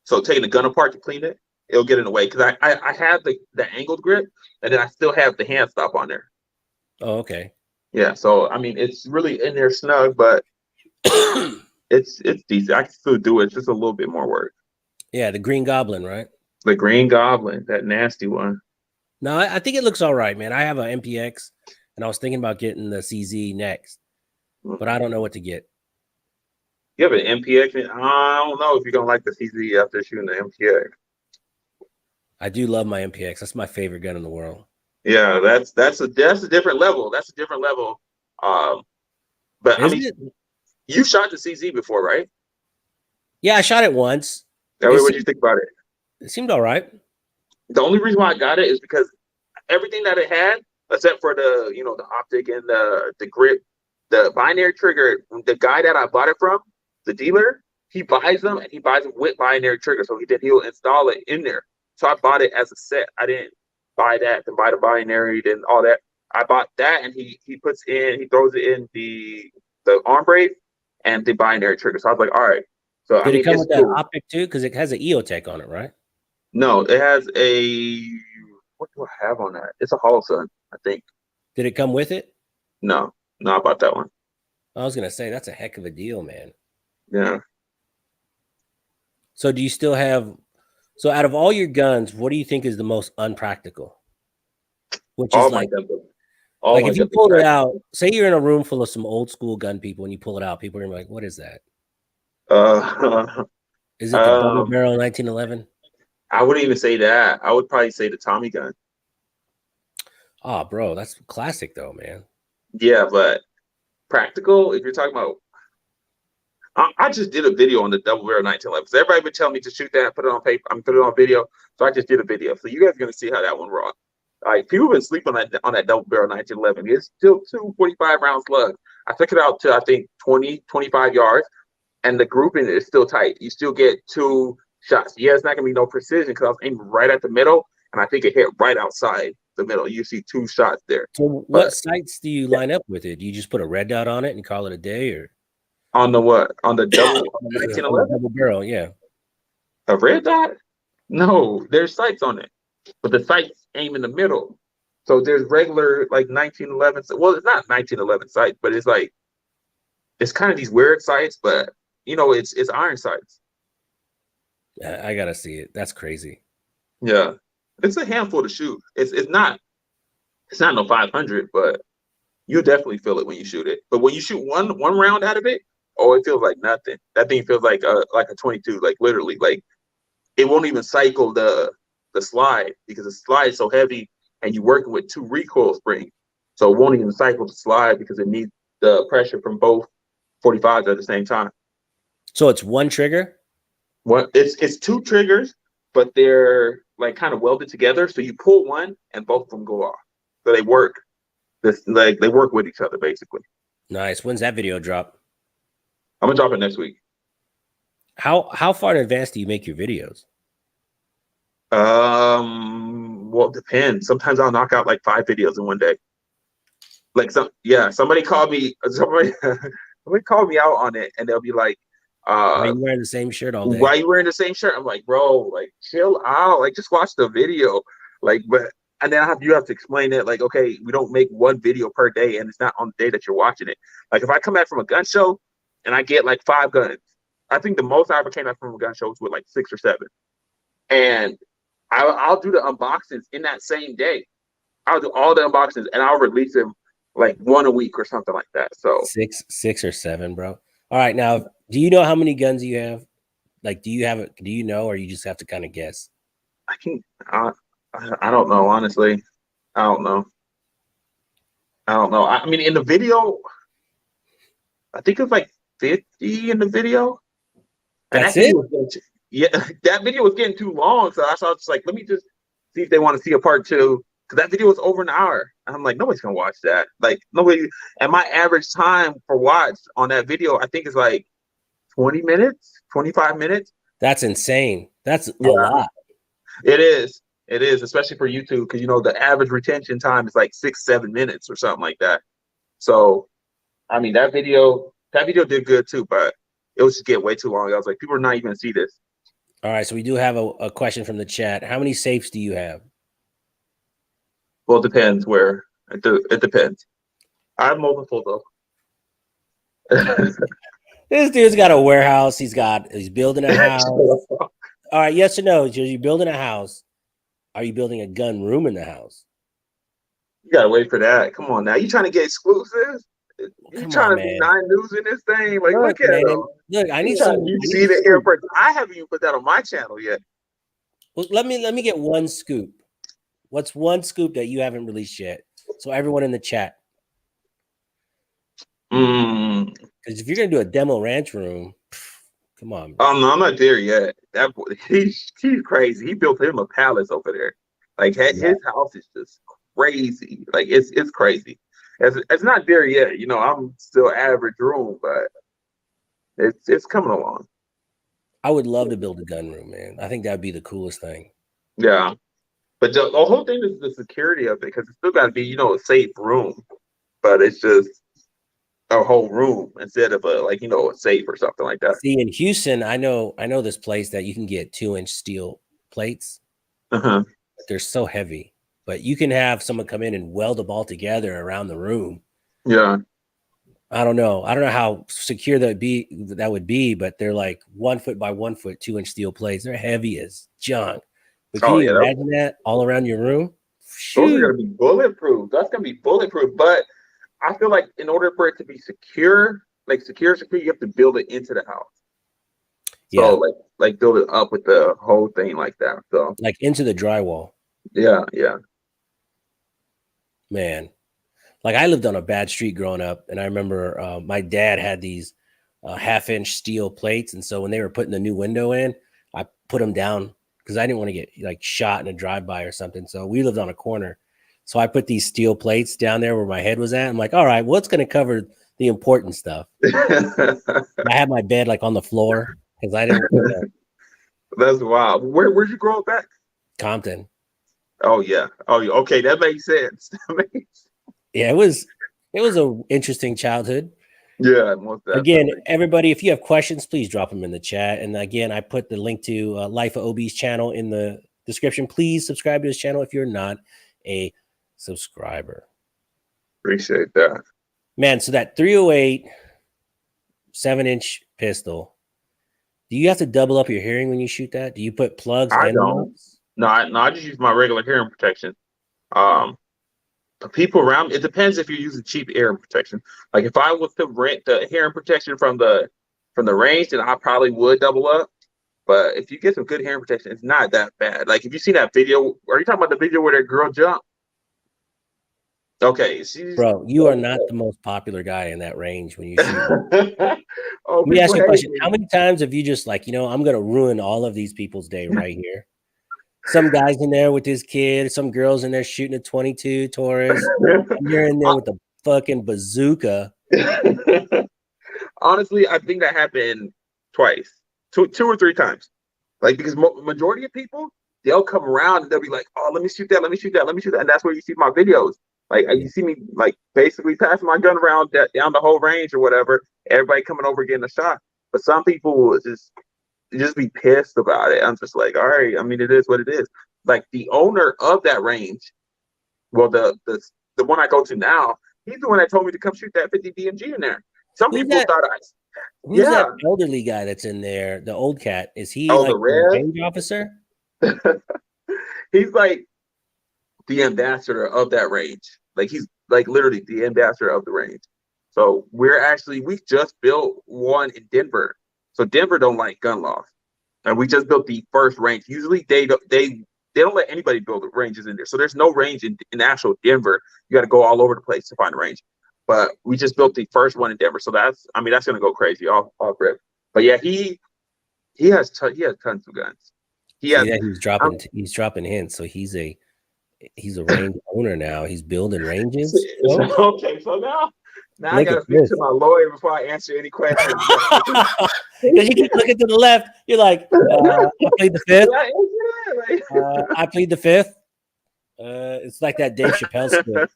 So taking the gun apart to clean it, it'll get in the way because I have the angled grip, and then I still have the hand stop on there. Oh, okay. Yeah, so I mean it's really in there snug, but it's decent. I can still do it. It's just a little bit more work. Yeah, the Green Goblin, right? The Green Goblin, that nasty one. No, I think it looks all right, man. I have an MPX, and I was thinking about getting the CZ next, but I don't know what to get. You have an MPX? I don't know if you're gonna like the CZ after shooting the MPX. I do love my MPX. That's my favorite gun in the world. Yeah, that's a different level. That's a different level. But I Isn't mean, it? you shot the CZ before, right? Yeah, I shot it once. What do you think about it? It seemed all right. The only reason why I got it is because everything that it had, except for the optic and the grip, the binary trigger, the guy that I bought it from, the dealer, he buys them and he buys them with binary trigger. So he'll install it in there. So I bought it as a set. I didn't buy that, then buy the binary, then all that. I bought that and he throws it in the arm brace and the binary trigger. So I was like, all right. So I Did it mean come it's with that cool. optic too? Because it has an EOTech on it, right? No, it has a what do I have on that? It's a Holosun, I think. Did it come with it? No, not about that one. I was gonna say that's a heck of a deal, man. Yeah. So do you still have? So out of all your guns, what do you think is the most unpractical? Which All is my like, guns are all my if you guns pulled are it out, practical. say you're in a room full of some old school gun people, and you pull it out, people are gonna be like, "What is that? Uh, Is it the double um, barrel 1911?" I wouldn't even say that. I would probably say the Tommy gun. Oh, bro, that's classic though, man. Yeah, but practical, if you're talking about I just did a video on the double barrel 1911. So everybody been telling me to shoot that, put it on paper, I'm put it on video. So I just did a video. So you guys are gonna see how that one raw. Like people been sleeping on that double barrel 1911. It's still 245 round slugs. I took it out to I think 20, 25 yards, and the grouping is still tight. You still get two shots. Yeah, it's not gonna be no precision because I was aiming right at the middle, and I think it hit right outside the middle. You see two shots there. So what But sights do you line up with it? Do you just put a red dot on it and call it a day, or on the what? On the double on the on the 1911? double barrel? Yeah. A red dot? No, there's sights on it, but the sights aim in the middle. So there's regular like 1911. Well, it's not 1911 sights, but it's like it's kind of these weird sights, but it's iron sights. I gotta see it. That's crazy. Yeah, it's a handful to shoot. It's not no 500, but you definitely feel it when you shoot it. But when you shoot one round out of it, oh, it feels like nothing. That thing feels like a 22, like literally, like it won't even cycle the slide because the slide is so heavy and you're working with two recoil springs. So it won't even cycle the slide because it needs the pressure from both 45s at the same time. So it's one trigger. It's two triggers, but they're like kind of welded together. So you pull one and both of them go off. So they work they work with each other basically. Nice. When's that video drop? I'm gonna drop it next week. How far in advance do you make your videos? Well, it depends. Sometimes I'll knock out like 5 videos in one day. Like somebody called me somebody called me out on it and they'll be like, Why are you wearing the same shirt all day? why are you wearing the same shirt? I'm like, bro, like chill out. Like just watch the video. Like, but and then you have to explain it, like, okay, we don't make one video per day and it's not on the day that you're watching it. Like if I come back from a gun show and I get like 5 guns, I think the most I ever came back from a gun show was with like 6 or 7. And I'll do the unboxings in that same day. I'll do all the unboxings and I'll release them like one a week or something like that. So 6 or 7, bro. All right, now, do you know how many guns you have? Like, do you have it? Do you know, or you just have to kind of guess? I can I don't know, honestly. I don't know. I mean, in the video, I think it was like 50 in the video. And that That's it? video was yeah, that video was getting too long. So I was just like, let me just see if they want to see a part two. Because that video was over an hour. And I'm like, nobody's gonna watch that. Like nobody. And my average time for watch on that video, I think is like 20 minutes, 25 minutes. That's insane. That's a Yeah, lot. it is. It is, especially for YouTube, because the average retention time is like 6, 7 minutes or something like that. So I mean that video did good too, but it was just getting way too long. I was like, people are not even gonna see this. All right, so we do have a question from the chat. How many safes do you have? Well, it depends where. It depends. I have multiple though. This dude's got a warehouse. He's building a house. All right, yes or no? You're building a house. Are you building a gun room in the house? You gotta wait for that. Come on now. You trying to get exclusives? You Come trying on, to be man. 9 News in this thing? Like, Look, look at man. them. Look, I need You see the airport. I haven't even put that on my channel yet. Well, let me get one scoop. What's one scoop that you haven't released yet? So everyone in the chat. Mm. Because if you're gonna do a demo ranch room, come on. Man. Oh no, I'm not there yet. That boy, he's crazy. He built him a palace over there. Like his house is just crazy. Like it's crazy. It's not there yet. I'm still average room, but it's coming along. I would love to build a gun room, man. I think that'd be the coolest thing. Yeah. But the whole thing is the security of it, because it's still got to be, a safe room, but it's just a whole room instead of a safe or something like that. See, in Houston, I know this place that you can get 2-inch steel plates. Uh-huh. They're so heavy, but you can have someone come in and weld them all together around the room. Yeah. I don't know how secure that would be, but they're like 1 foot by 1 foot, 2-inch steel plates. They're heavy as junk. But can you imagine that all around your room? Those are going to be bulletproof. That's going to be bulletproof. But I feel like in order for it to be secure, secure, you have to build it into the house. So like build it up with the whole thing like that. So like into the drywall. Yeah. Man, like I lived on a bad street growing up, and I remember my dad had these 1/2-inch steel plates, and so when they were putting the new window in, I put them down because I didn't want to get like shot in a drive-by or something. So we lived on a corner. So I put these steel plates down there where my head was at. I'm like, all right, what's going to cover the important stuff? I had my bed like on the floor because I didn't. That's wild. Where'd you grow up at? Compton. Oh yeah. Okay. That makes sense. Yeah, it was an interesting childhood. Yeah, most definitely. Again, everybody, if you have questions, please drop them in the chat. And again, I put the link to Life of OB's channel in the description. Please subscribe to his channel if you're not a subscriber. Appreciate that. Man, so that 308 7-inch pistol, do you have to double up your hearing when you shoot that? Do you put plugs? I don't. No, I just use my regular hearing protection. People around, it depends if you're using cheap hearing protection. Like if I was to rent the hearing protection from the range, then I probably would double up. But if you get some good hearing protection, it's not that bad. Like if you see that video, are you talking about the video where that girl jumped? Okay, bro, you are not the most popular guy in that range when you shoot. Let me ask you a question. How many times have you just like, I'm going to ruin all of these people's day right here? Some guys in there with his kid, some girls in there shooting a 22 Taurus. And you're in there with a fucking bazooka. Honestly, I think that happened twice, two or three times. Like, because majority of people, they'll come around and they'll be like, oh, let me shoot that. And that's where you see my videos. Like, you see me, like, basically passing my gun around down the whole range or whatever. Everybody coming over getting a shot. But some people will just be pissed about it. I'm just like, all right, I mean, it is what it is. Like the owner of that range, well, the one I go to now, he's the one that told me to come shoot that 50 BMG in there. Some people thought who's that elderly guy that's in there, the old cat? Is he like the red range officer? He's like the ambassador of that range. Like he's like literally the ambassador of the range. So we just built one in Denver. So Denver don't like gun laws, and we just built the first range. Usually they don't let anybody build ranges in there. So there's no range in actual Denver. You got to go all over the place to find a range. but we just built the first one in Denver. So that's gonna go crazy off rip. But yeah, he has tons of guns. He See has. that he's dropping hints. So he's a range owner now. He's building ranges. Oh, Okay, so now I look gotta at speak this. to my lawyer before I answer any questions. Because you keep looking to the left, you're like, I plead the fifth. Did I answer that? I plead the fifth. It's like that Dave Chappelle skit.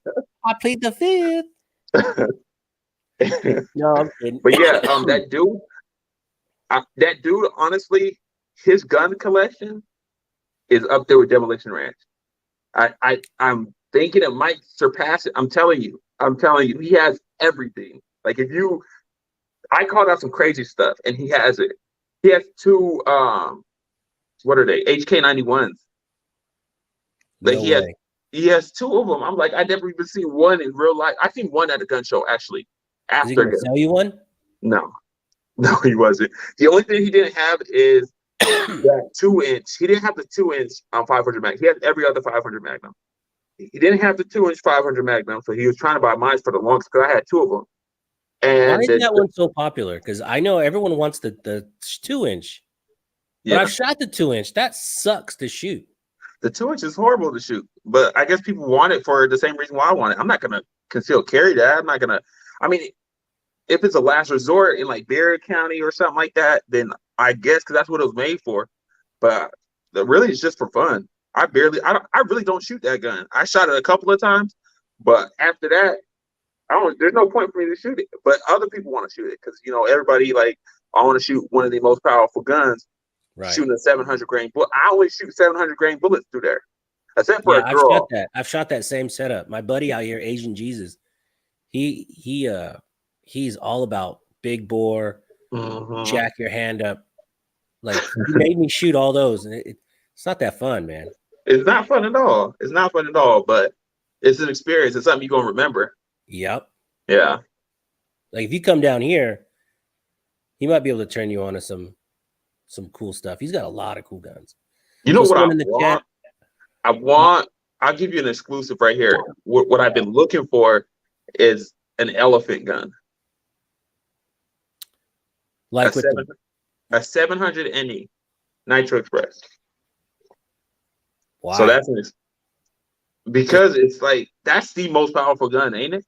I plead the fifth. Like, No, I'm kidding. but yeah, that dude, honestly, his gun collection is up there with Demolition Ranch. I'm thinking it might surpass it. I'm telling you, he has everything. Like I called out some crazy stuff, and he has it. He has two, what are they? HK91s. Like No way. he has two of them. I'm like, I never even seen one in real life. I seen one at a gun show actually. Is he gonna After sell you one? no, no, he wasn't. The only thing he didn't have is that 2-inch. He didn't have the 2-inch on 500 Magnum. He had every other 500 Magnum. He didn't have the 2-inch 500 Magnum, so he was trying to buy mine for the longest because I had two of them. Why And is that one so popular? Because I know everyone wants the 2-inch, but yeah, I've shot the 2-inch. That sucks to shoot. the 2-inch is horrible to shoot, but I guess people want it for the same reason why I want it. I'm not gonna conceal carry that. I'm not gonna. I mean, if it's a last resort in like Berry County or something like that, then I guess because that's what it was made for. But really, it's just for fun. I really don't shoot that gun. I shot it a couple of times, but after that, I don't. There's no point for me to shoot it. But other people want to shoot it because everybody like I want to shoot one of the most powerful guns. Right. Shooting a 700 grain bullet. I always shoot 700 grain bullets through there, except for Yeah, a girl. I've shot that same setup. My buddy out here, Asian Jesus, he's all about big bore, jack your hand up. Like he made me shoot all those, and it's not that fun, man. It's not fun at all. It's not fun at all, but it's an experience. It's something you're gonna remember. Yep. Yeah. Like if you come down here, he might be able to turn you on to some cool stuff. He's got a lot of cool guns. You know what I want? I'll give you an exclusive right here. What I've been looking for is an elephant gun. Like a 700 NE Nitro Express. Wow. So that's because it's like that's the most powerful gun, ain't it?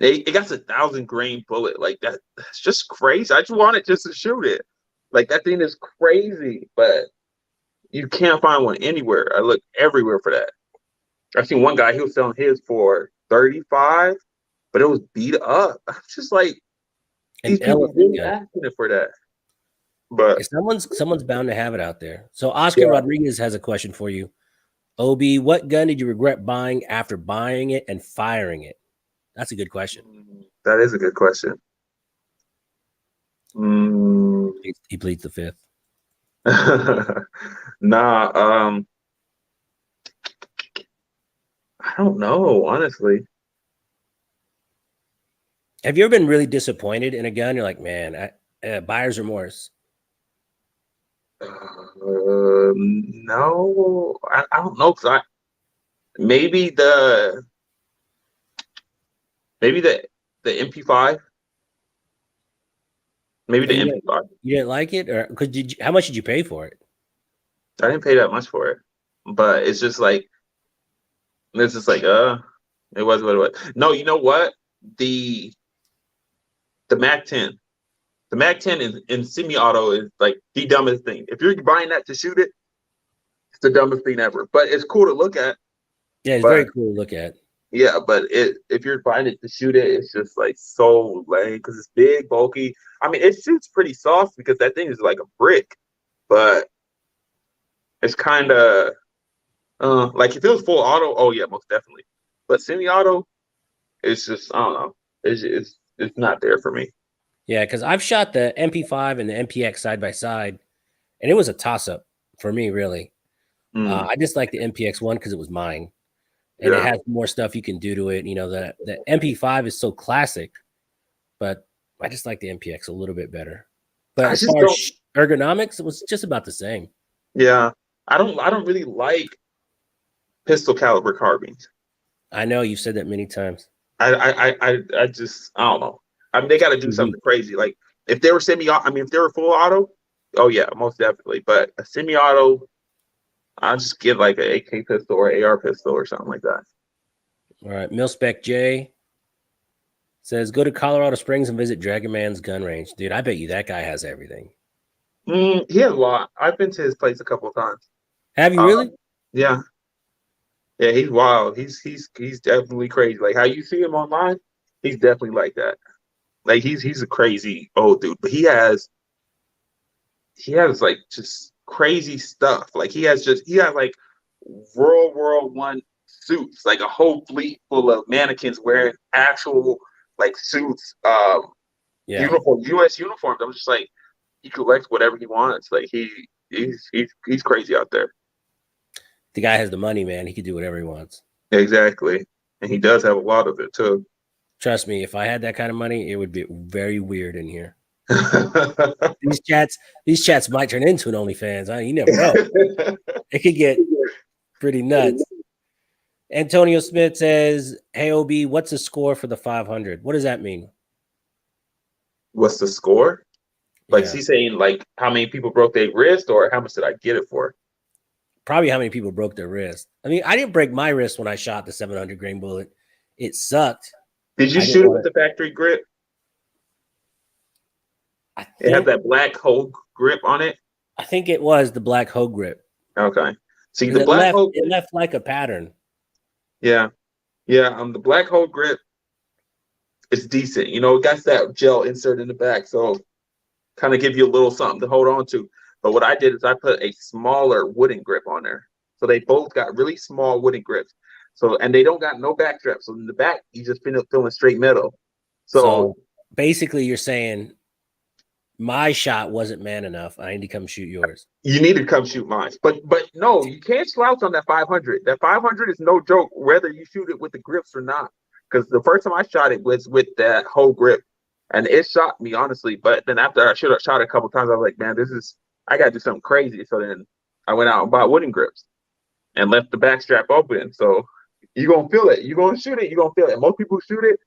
It got a 1,000 grain bullet. Like that's just crazy. I just want it just to shoot it. Like that thing is crazy, but you can't find one anywhere. I look everywhere for that. I seen one guy, he was selling his for 35, but it was beat up. I'm just like, these people really asking it for that. But someone's bound to have it out there. So Oscar Rodriguez has a question for you. OB, what gun did you regret buying after buying it and firing it? That's a good question. That is a good question. He pleads the fifth. Nah, I don't know, honestly. Have you ever been really disappointed in a gun? You're like, man, buyer's remorse. No, I don't know because maybe the MP5. Maybe the MP5. You didn't like it, or how much did you pay for it? I didn't pay that much for it, but it's just like it was what it was. No, you know what? The Mac 10. The Mac 10 in semi-auto is like the dumbest thing. If you're buying that to shoot it, it's the dumbest thing ever. But it's cool to look at. Yeah, it's very cool to look at. Yeah, but if you're buying it to shoot it, it's just like so lame because it's big, bulky. I mean, it shoots pretty soft because that thing is like a brick, but it's kind of like if it was full auto, oh yeah, most definitely. But semi-auto, it's just I don't know. It's not there for me. Yeah, because I've shot the MP5 and the MPX side by side, and it was a toss-up for me, really. I just like the MPX one because it was mine, and it has more stuff you can do to it. You know, the MP5 is so classic, but I just like the MPX a little bit better. But as far as ergonomics, it was just about the same. Yeah, I don't really like pistol caliber carbines. I know you've said that many times. I just I don't know. I mean, they got to do something crazy. Like if they were I mean, if they were full auto, oh yeah, most definitely. But a semi-auto, I'll just get like an AK pistol or AR pistol or something like that. All right. Milspec J says, go to Colorado Springs and visit Dragon Man's gun range. Dude, I bet you that guy has everything. He has a lot. I've been to his place a couple of times. Have you really? Yeah, yeah, he's wild. He's definitely crazy. Like how you see him online, he's definitely like that. Like he's a crazy old dude, but he has like just crazy stuff. Like he has like World War I suits, like a whole fleet full of mannequins wearing actual like suits, Yeah. uniform, U.S. uniforms. I'm just like he collects whatever he wants. Like he's crazy out there. The guy has the money, man. He can do whatever he wants. Exactly, and he does have a lot of it too. Trust me, if I had that kind of money, it would be very weird in here. These chats might turn into an OnlyFans. You never know. It could get pretty nuts. Antonio Smith says, hey, OB, what's the score for the 500? What does that mean? What's the score? Like, Yeah. is he saying like how many people broke their wrist, or how much did I get it for? Probably how many people broke their wrist. I mean, I didn't break my wrist when I shot the 700 grain bullet. It sucked. Did you shoot it with the factory grip? It had that black hole grip on it. I think it was the black hoe grip. Okay. See, the black hole it left like a pattern. Yeah. Yeah. The black hole grip is decent. You know, it got that gel insert in the back. So kind of give you a little something to hold on to. But what I did is I put a smaller wooden grip on there. So they both got really small wooden grips. So, and they don't got no back straps. So in the back, you just feeling straight metal. So basically you're saying my shot wasn't man enough. I need to come shoot yours. You need to come shoot mine. But no, you can't slouch on that 500. That 500 is no joke, whether you shoot it with the grips or not. Because the first time I shot it was with that whole grip. And it shocked me, honestly. But then after I should have shot it a couple times, I was like, man, I got to do something crazy. So then I went out and bought wooden grips and left the back strap open. So you're going to feel it. You're going to shoot it. You're going to feel it. Most people shoot it,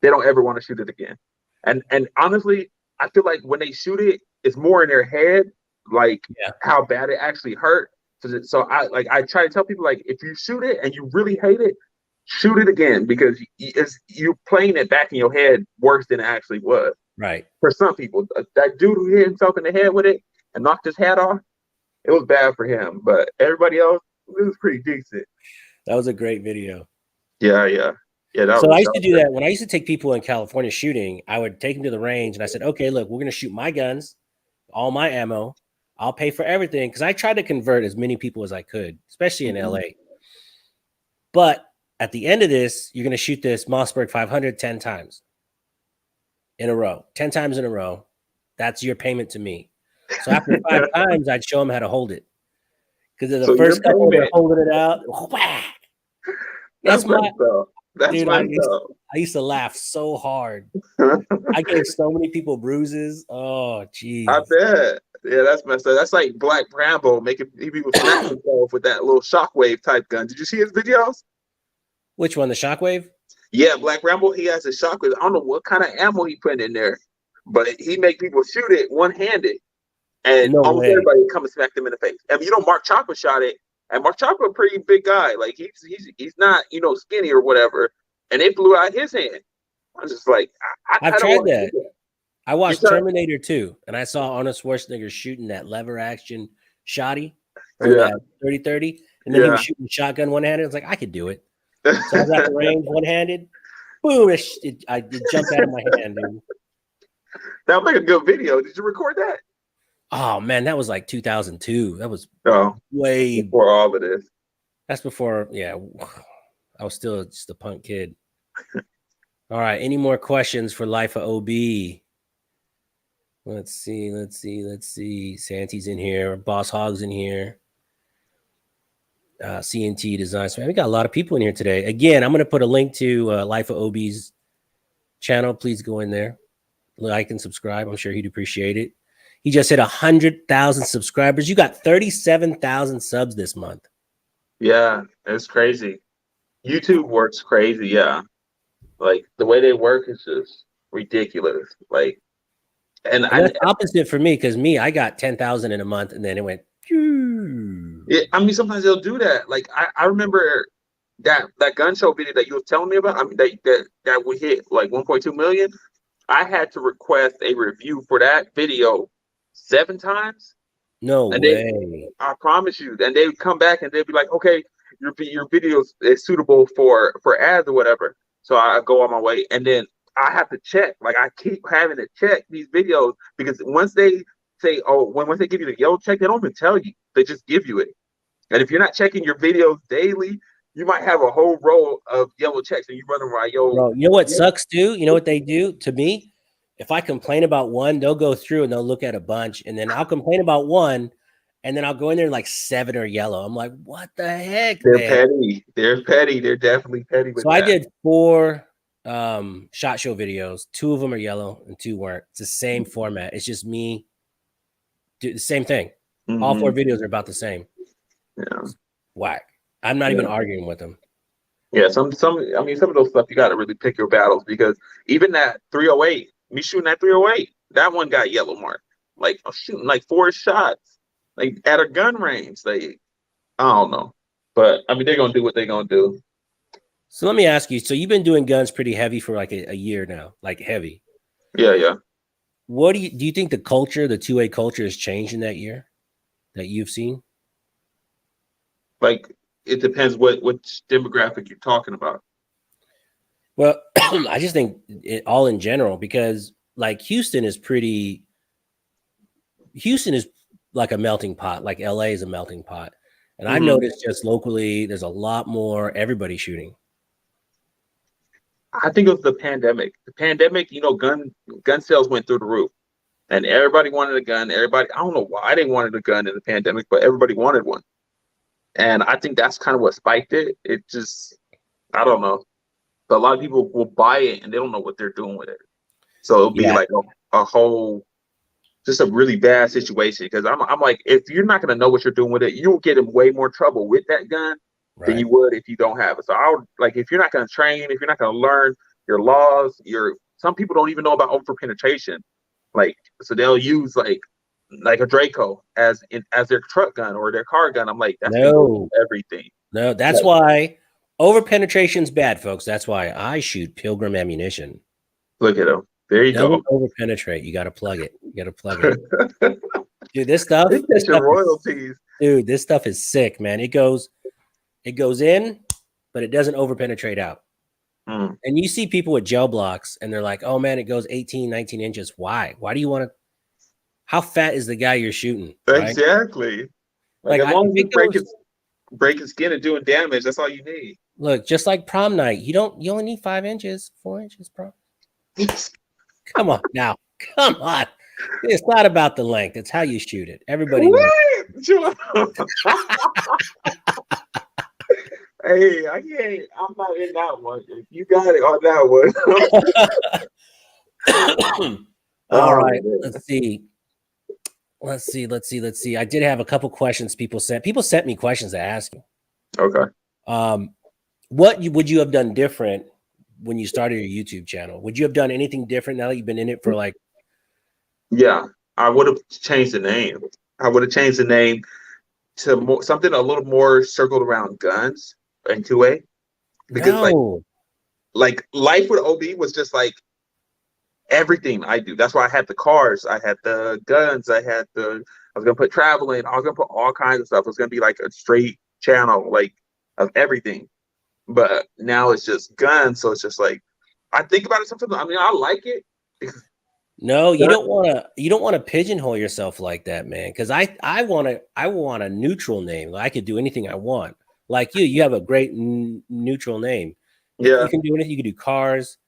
they don't ever want to shoot it again. And honestly, I feel like when they shoot it, it's more in their head, like how bad it actually hurt. So I try to tell people, like, if you shoot it and you really hate it, shoot it again, because you're playing it back in your head worse than it actually was. Right. For some people, that dude who hit himself in the head with it and knocked his hat off, it was bad for him. But everybody else, it was pretty decent. That was a great video. Yeah. So I used to do that when I used to take people in California shooting. I would take them to the range and I said, okay, look, we're going to shoot my guns, all my ammo. I'll pay for everything, because I tried to convert as many people as I could, especially in LA. But at the end of this, you're going to shoot this Mossberg 500 10 times in a row, 10 times in a row. That's your payment to me. So after 5 times, I'd show them how to hold it. Because the first couple they're holding it out, whack. That's my dude. I used to laugh so hard. I gave so many people bruises. Oh, geez. I bet. Yeah, that's messed up. That's like Black Rambo making people smack themselves with that little shockwave type gun. Did you see his videos? Which one? The shockwave? Yeah, Black Rambo. He has a shockwave. I don't know what kind of ammo he put in there, but he make people shoot it one-handed, and almost everybody come and smack them in the face. I mean, Mark Chopper shot it. And Mark Chopper, a pretty big guy. Like he's not, skinny or whatever. And it blew out his hand. I was just like, I've tried that. I watched Terminator 2, and I saw Arnold Schwarzenegger shooting that lever action shotty from that 30-30, and then he was shooting shotgun one-handed. I was like, I could do it. So I was at the range one-handed. Boom! I jumped out of my hand, dude. That would make a good video. Did you record that? Oh man, that was like 2002. That was way before all of this. That's before, I was still just a punk kid. All right, any more questions for Life of OB? Let's see. Santi's in here. Boss Hog's in here. CNT Designs. Man, we got a lot of people in here today. Again, I'm going to put a link to Life of OB's channel. Please go in there, like and subscribe. I'm sure he'd appreciate it. He just hit 100,000 subscribers. You got 37,000 subs this month. Yeah, it's crazy. YouTube works crazy. Yeah. Like the way they work is just ridiculous. Like, and And that's opposite for me because I got 10,000 in a month, and then it went. I mean, sometimes they'll do that. Like I remember that gun show video that you was telling me about. I mean, that we hit like 1.2 million. I had to request a review for that video 7 times. No And way. I promise you, and they would come back and they'd be like, okay, your video is suitable for ads or whatever. So I go on my way, and then I have to check. Like I keep having to check these videos because once they say, oh, once they give you the yellow check, they don't even tell you. They just give you it. And if you're not checking your videos daily, you might have a whole row of yellow checks, and you run around, yo. Bro, you know what sucks too? You know what they do to me? If I complain about one, they'll go through and they'll look at a bunch, and then I'll complain about one, and then I'll go in there and like 7 are yellow. I'm like, what the heck, They're man? petty. They're petty. They're definitely petty with So that. I did 4 shot show videos. 2 of them are yellow and 2 weren't. It's the same format. It's just me. Do the same thing. Mm-hmm. All 4 videos are about the same. Yeah. Whack. I'm not even arguing with them. Yeah, some I mean some of those stuff you gotta really pick your battles because even that 308, me shooting that 308, that one got yellow mark. Like I'm shooting like 4 shots, like at a gun range. Like I don't know. But I mean they're gonna do what they're gonna do. So let me ask you, so you've been doing guns pretty heavy for like a year now, like heavy. Yeah. What do you think the culture, the 2A culture has changed in that year that you've seen? Like it depends which demographic you're talking about. Well, I just think all in general, because like Houston is like a melting pot, like LA is a melting pot. And I've noticed just locally, there's a lot more everybody shooting. I think it was the pandemic. The pandemic, gun sales went through the roof. And everybody wanted a gun. Everybody, I don't know why they wanted a gun in the pandemic, but everybody wanted one. And I think that's kind of what spiked it. It just, I don't know. But a lot of people will buy it and they don't know what they're doing with it. So it'll be like a whole, just a really bad situation. Because I'm like, if you're not going to know what you're doing with it, you'll get in way more trouble with that gun than you would if you don't have it. So I would, like, if you're not going to train, if you're not going to learn your laws, some people don't even know about over penetration. Like, so they'll use like a Draco as their truck gun or their car gun. I'm like, that's everything. No, that's why over penetration's bad, folks. That's why I shoot Pilgrim ammunition. Look at them. There you go. Over penetrate. You got to plug it. Dude, this stuff. Royalties. Dude, this stuff is sick, man. It goes in, but it doesn't over penetrate out. And you see people with gel blocks and they're like, oh man, it goes 18, 19 inches. Why? Why do you want to? How fat is the guy you're shooting? Right? Exactly. Like as long as you break his skin and doing damage, that's all you need. Look, just like prom night, you only need 5 inches, 4 inches, bro. Come on now. Come on. It's not about the length. It's how you shoot it. Everybody knows. Hey, I'm not in that one. If you got it on that one. All right. Let's see. I did have a couple questions people sent. People sent me questions to ask you. Okay. What would you have done different when you started your YouTube channel? Would you have done anything different now that you've been in it for like? Yeah, I would have changed the name. I would have changed the name to something a little more circled around guns and 2A. Because like life with OB was just like everything I do. That's why I had the cars, I had the guns, I was gonna put traveling, I was gonna put all kinds of stuff. It was gonna be like a straight channel, like of everything. But now it's just guns, so it's just like I think about it sometimes. I mean, I like it. No, you don't want to pigeonhole yourself like that, man. Because I want a neutral name. I could do anything I want. Like you have a great neutral name. Yeah, you can do anything. You can do cars.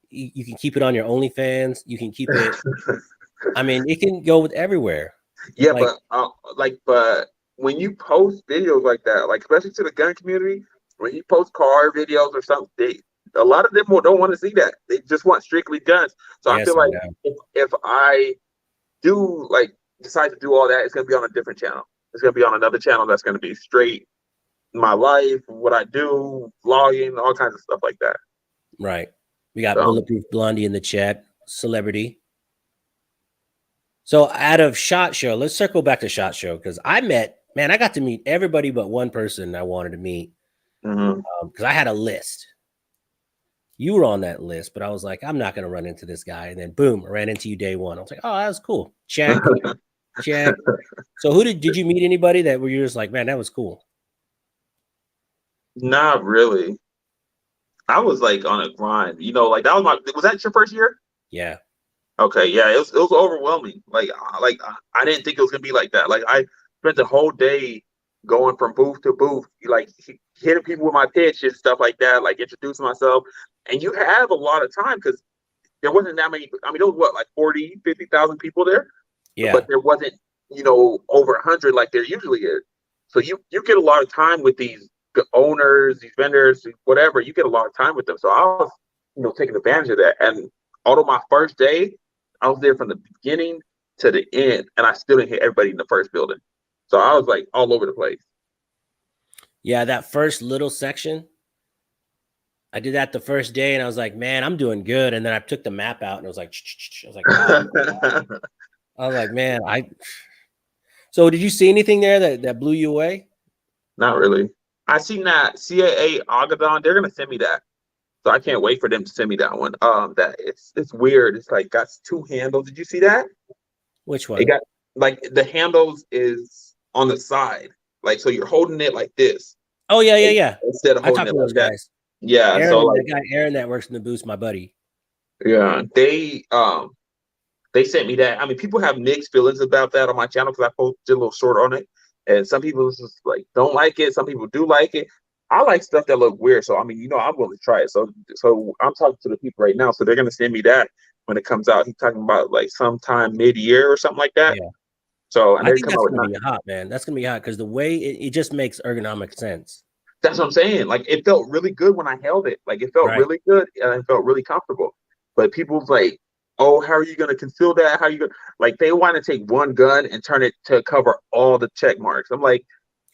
You can keep it on your OnlyFans. You can keep it. I mean, it can go with everywhere. Yeah, but when you post videos like that, like especially to the gun community, when you post car videos or something, a lot of them don't want to see that. They just want strictly guns. So I feel like if I do decide to do all that, it's gonna be on a different channel. It's gonna be on another channel that's gonna be straight my life, what I do, vlogging, all kinds of stuff like that. Right. We got So, Bulletproof Blondie in the chat. Celebrity. So out of SHOT Show, let's circle back to SHOT Show because I got to meet everybody but one person I wanted to meet because I had a list. You were on that list, but I was like, I'm not going to run into this guy. And then boom, I ran into you day one. I was like, oh, that was cool. Check, check. So who did you meet anybody that were you just like, man, that was cool? not really. I was like on a grind, like that was that your first year? Yeah. Okay, yeah, it was overwhelming. I didn't think it was gonna be like that. Like I spent the whole day going from booth to booth, like hitting people with my pitch and stuff like that, like introducing myself. And you have a lot of time because there wasn't that many. I mean, there was what, like 40, 50,000 people there, Yeah. but there wasn't, over 100 like there usually is. So you get a lot of time with these owners, these vendors, whatever. You get a lot of time with them. So I was, taking advantage of that. And although my first day, I was there from the beginning to the end, and I still didn't hit everybody in the first building. So I was like all over the place. Yeah, that first little section, I did that the first day, and I was like, man, I'm doing good. And then I took the map out, and I was like, oh. I was like, man, So did you see anything there that blew you away? Not really. I seen that CAA Agadan. They're gonna send me that, so I can't wait for them to send me that one. That it's weird. It's like got two handles. Did you see that? Which It one? got like the handles is on the side, like so you're holding it like this. Oh yeah. Instead of I holding talked it to like those that. guys. Yeah. Aaron, So like that guy Aaron that works in the booth, my buddy. yeah, they sent me that. I mean, people have mixed feelings about that on my channel because I posted a little short on it, and some people just like don't like it. Some people do like it. I like stuff that look weird, so I mean, I'm willing to try it. So I'm talking to the people right now, so they're gonna send me that when it comes out. He's talking about like sometime mid-year or something like that. Yeah. So and I they're think coming that's out with gonna be nothing. hot, man. That's gonna be hot because the way it just makes ergonomic sense. That's what I'm saying. Like it felt really good when I held it. Like it felt Right. really good and it felt really comfortable. But people's like, oh, how are you gonna conceal that? How are you gonna like they want to take one gun and turn it to cover all the check marks. I'm like,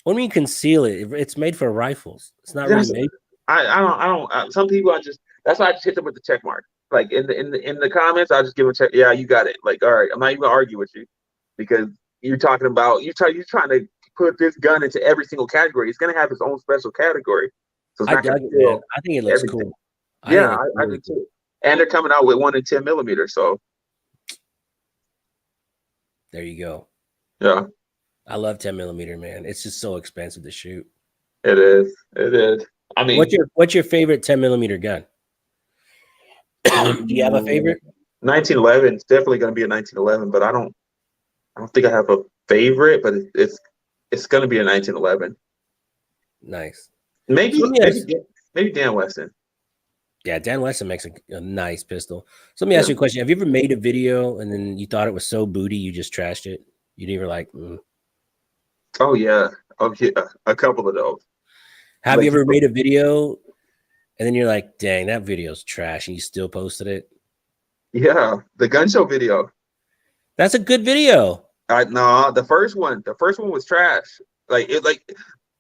What do you mean conceal it? It's made for rifles. It's not really that's made. I don't some people I just that's why I just hit them with the check mark. Like in the comments, I just give them a check. Yeah, you got it. Like, all right, I'm not even gonna argue with you because you're talking about you're trying to put this gun into every single category. It's gonna have its own special category. So it's I not gonna dug it, man. fill I think it looks everything. cool. I Yeah, think it looks I really do cool. too. And they're coming out with 1 in 10 millimeters. So There you go. yeah, I love 10 millimeter, man. It's just so expensive to shoot. it is. It is. I mean, What's your favorite 10 millimeter gun? Do you have a favorite? 1911 is definitely going to be a 1911, but I don't think I have a favorite, but it's going to be a 1911. Nice. So let Maybe me ask. maybe Dan Weston. Yeah, Dan Weston makes a nice pistol. So let me Yeah. ask you a question. Have you ever made a video and then you thought it was so booty you just trashed it? You didn't even like. Oh yeah. Oh yeah. A couple of those. Have Like you ever made a video and then you're like, dang, that video's trash, and you still posted it? yeah, the gun show video. That's a good video. No, the first one was trash. Like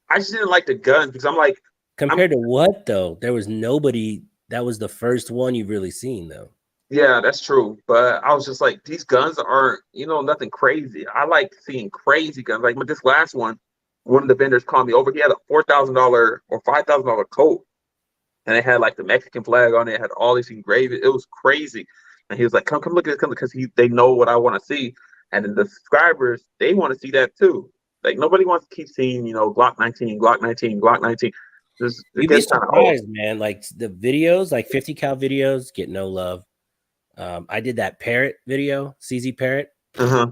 I just didn't like the guns because I'm like Compared to what though? There was nobody. That was the first one you've really seen though. yeah, that's true. But I was just like, these guns aren't, nothing crazy. I like seeing crazy guns. Like with this last one of the vendors called me over. He had a $4,000 or $5,000 coat, and it had like the Mexican flag on it. It had all these engraved. It was crazy. And he was like, "Come look at this, because they know what I want to see." And then the subscribers, they want to see that too. Like nobody wants to keep seeing, Glock 19, Glock 19, Glock 19. It You'd be gets kind of old. surprised, man. Like the videos, like 50 cal videos, get no love. I did that parrot video, CZ parrot, Uh-huh.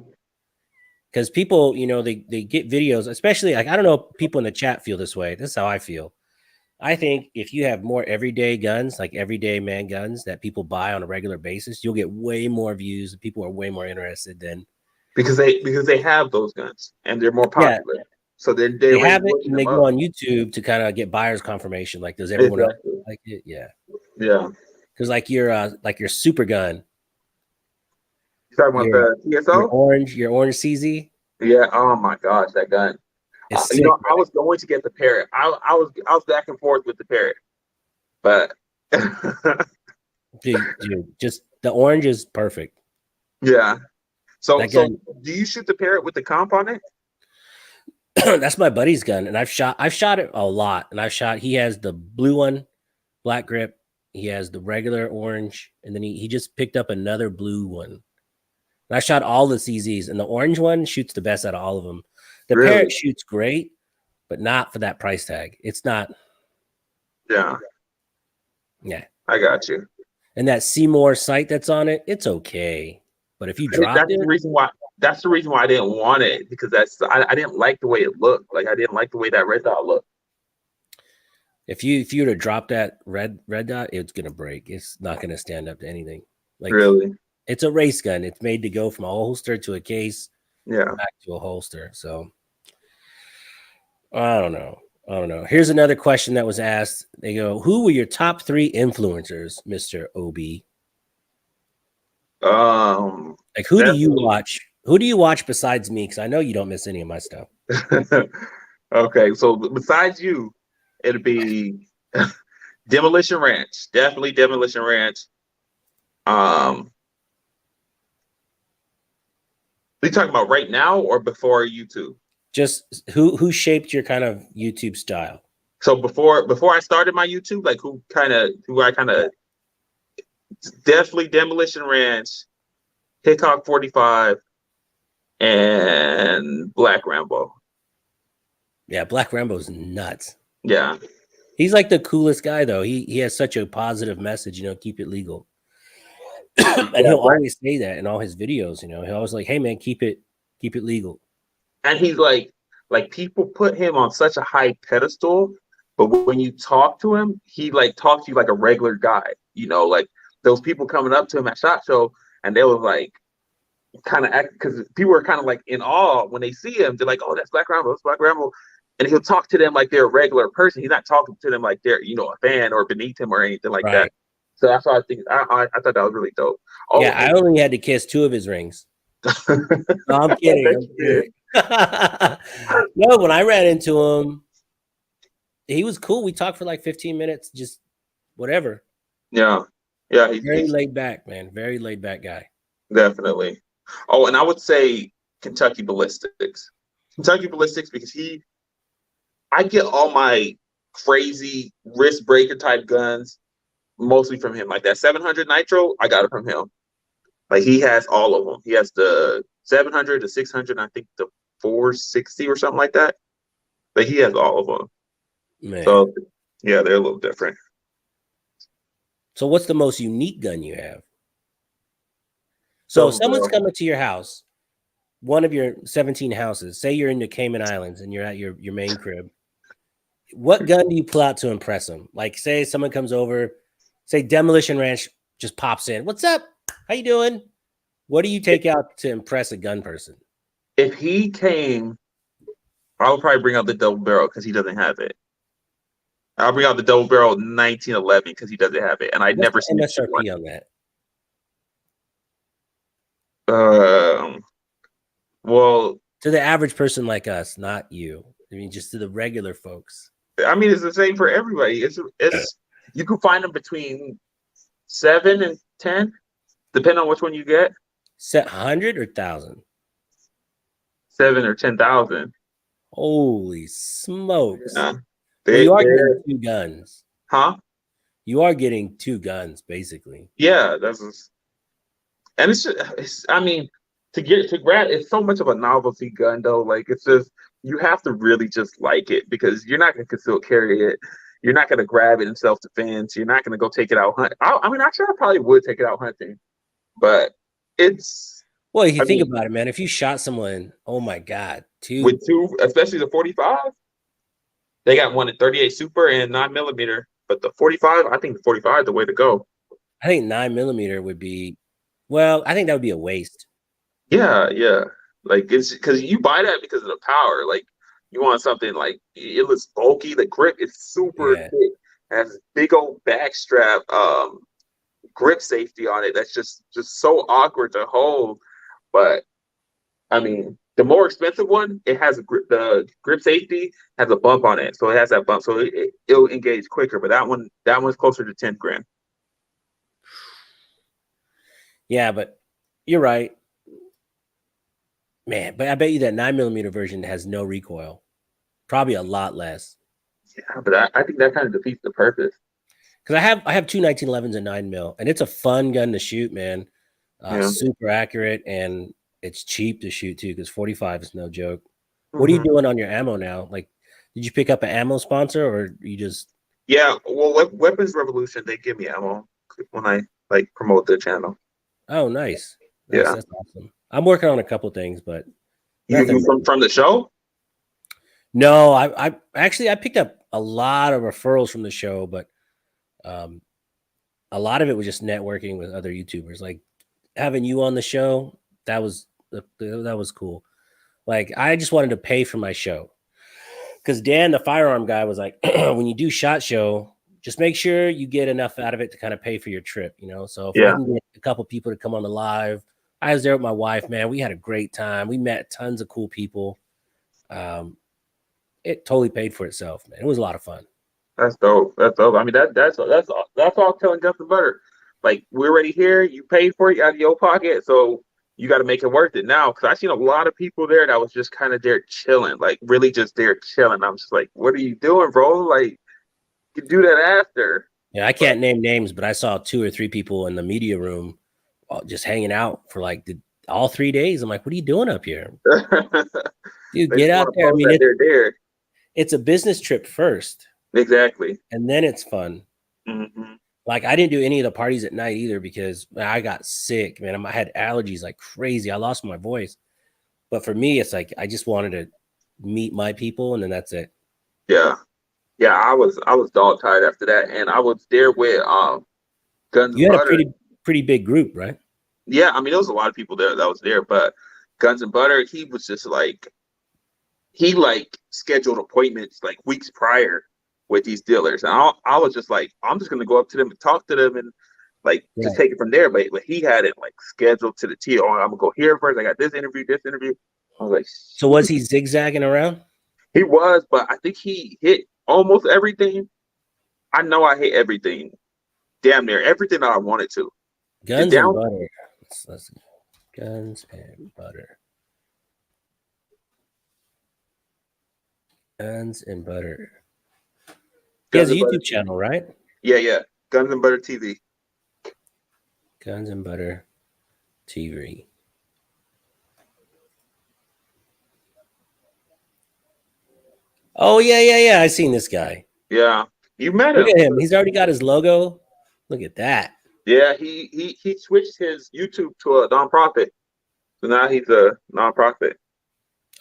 because people, they get videos, especially like I don't know if people in the chat feel this way. This is how I feel. I think if you have more everyday guns, like everyday man guns that people buy on a regular basis, you'll get way more views. People are way more interested than Because they have those guns and they're more yeah, popular. So they're they already have it looking and they them go up. on YouTube to kind of get buyer's confirmation. Like, does everyone else Exactly. like it? Yeah, Yeah. because like your super gun, You talking about your the TSO? your orange CZ Yeah. Oh my gosh, that gun. is sick. I was going to get the parrot. I was back and forth with the parrot, but Dude, just the orange is perfect. Yeah. So That gun, do you shoot the parrot with the comp on it? that's my buddy's gun, and I've shot it a lot, and he has the blue one, black grip. He has the regular orange, and then he just picked up another blue one. And I shot all the CZs, and the orange one shoots the best out of all of them. The Really? parrot shoots great, but not for that price tag. It's not. Yeah, Yeah, I got you. and that Seymour sight that's on it, it's okay. But if you dropped That's the it, reason why. That's the reason why I didn't want it because I didn't like the way it looked. Like I didn't like the way that red dot looked. if you were to drop that red dot, it's gonna break. It's not gonna stand up to anything. Like Really? it's a race gun. It's made to go from a holster to a case Yeah. back to a holster. So I don't know. I don't know. Here's another question that was asked. They go, "Who were your top 3 influencers, Mister OB?" Like, who do you Definitely. watch? Who do you watch besides me? Because I know you don't miss any of my stuff. Okay, so besides you, it'd be Demolition Ranch. Definitely Demolition Ranch. Um, are you talking about right now or before YouTube? Just who shaped your kind of YouTube style? So before I started my YouTube, like who I kind of definitely Demolition Ranch, Hickok 45, and Black Rambo. Yeah, Black Rambo's nuts. Yeah. He's like the coolest guy though. He has such a positive message, keep it legal. And Yeah, he'll Black, always say that in all his videos, he'll always like, "Hey man, keep it legal." and he's like people put him on such a high pedestal, but when you talk to him, he like talks to you like a regular guy. Like those people coming up to him at SHOT Show, and they was like kind of act because people are kind of like in awe when they see him. They're like, "Oh, that's Black Rambo, that's Black Rambo," and he'll talk to them like they're a regular person. He's not talking to them like they're a fan or beneath him or anything like that. Right. So that's why I think I thought that was really dope. Yeah, Oh, I only had to kiss 2 of his rings. No, I'm I kidding. bet I'm you did. kidding. No, when I ran into him, he was cool. We talked for like 15 minutes, just whatever. Yeah, yeah, Very he's laid back, man. Very laid back guy. definitely. Oh, and I would say Kentucky Ballistics. Kentucky Ballistics because I get all my crazy wrist breaker type guns mostly from him. Like that 700 Nitro, I got it from him. Like he has all of them. He has the 700, the 600, I think the 460 or something like that. But he has all of them. Man. So yeah, they're a little different. So what's the most unique gun you have? So if Double someone's barrel. coming to your house, one of your 17 houses, say you're in the Cayman Islands and you're at your main crib, what gun do you pull out to impress them? Like, say someone comes over, say Demolition Ranch just pops in. What's up? How you doing? What do you take out to impress a gun person? If he came, I would probably bring out the double barrel because he doesn't have it. I'll bring out the double barrel 1911 because he doesn't have it, and I'd What's never the seen him shoot one. MSRP on that? Um, well, To the average person like us, not you. I mean, just to the regular folks. I mean, it's the same for everybody. It's you can find them between 7 and 10, depending on which one you get. Set 100 or 1,000? 7 or 10,000. Holy smokes. Yeah. Well, you are getting They're 2 guns. huh? You are getting 2 guns, basically. Yeah, and I mean, to grab, it's so much of a novelty gun though. Like it's just you have to really just like it because you're not gonna conceal carry it. You're not gonna grab it in self defense. You're not gonna go take it out hunt. I mean, actually, I probably would take it out hunting, but it's. Well, if you I think mean, about it, man, if you shot someone, oh my God, 2. with two, especially the 45, they got one at 38 Super and 9 millimeter. But the 45, I think the 45 is the way to go. I think 9 millimeter would be, well, I think that would be a waste. Yeah, yeah. Like it's because you buy that because of the power. Like you want something like it looks bulky. The grip is super Yeah. thick. It has this big old back strap, grip safety on it. That's just so awkward to hold. But I mean, the more expensive one, it has the grip safety has a bump on it, so it has that bump, so it'll engage quicker. But that one's closer to 10 grand. Yeah, but you're right, man. But I bet you that 9mm version has no recoil, probably a lot less. Yeah, but I think that kind of defeats the purpose. Because I have two 1911s and 9mm, and it's a fun gun to shoot, man. Yeah. Super accurate, and it's cheap to shoot too. Because 45 is no joke. What are you Hmm. doing on your ammo now? Like, did you pick up an ammo sponsor, or you just? Yeah. Well, Weapons Revolution, they give me ammo when I like promote their channel. Oh, nice, nice. Yeah. That's awesome. I'm working on a couple things, but You nothing. from the show? No, I actually I picked up a lot of referrals from the show, but um, a lot of it was just networking with other YouTubers. Like having you on the show, that was cool. Like I just wanted to pay for my show because Dan, the firearm guy, was like, when you do SHOT Show, just make sure you get enough out of it to kind of pay for your trip. So if I Yeah. can get a couple people to come on the live, I was there with my wife. Man, we had a great time. We met tons of cool people. Um, it totally paid for itself, man. It was a lot of fun. That's dope. That's dope. I mean, that's all I'm telling Justin Butter. Like, we're already here. You paid for it out of your pocket, so you got to make it worth it now. Because I've seen a lot of people there that was just kind of there chilling, like really just there chilling. I'm just like, what are you doing, bro? Like, you can do that after. Yeah, I But can't name names, but I saw two or three people in the media room just hanging out for like all 3 days. I'm like, what are you doing up here? Dude, they get just out want to there. I post mean, that they're there. it's a business trip first, Exactly. and then it's fun. Hmm. Like I didn't do any of the parties at night either because I got sick, man. I had allergies like crazy. I lost my voice. But for me, it's like I just wanted to meet my people, and then that's it. Yeah. Yeah. I was dog tired after that, and I was there with Guns You and had a Butter. pretty big group, right? Yeah, I mean, there was a lot of people there that was there, but Guns and Butter, he was just like he like scheduled appointments like weeks prior with these dealers, and I was just like, I'm just gonna go up to them and talk to them and like just Right. take it from there. But he had it like scheduled to the T. Oh, I'm gonna go here first. I got this interview, this interview. I was like, So was he zigzagging around? he was, but I think he hit almost everything. I know I hit everything, damn near everything that I wanted to. The Guns and down, butter. Let's Guns and butter. Guns and butter. He Guns has a and Butter YouTube TV. channel, right? Yeah, yeah, Guns and Butter TV. Guns and butter TV. Oh yeah. I seen this guy. Yeah, you met Look him. at him. He's already got his logo. Look at that. Yeah, he switched his YouTube to a nonprofit. So now he's a nonprofit.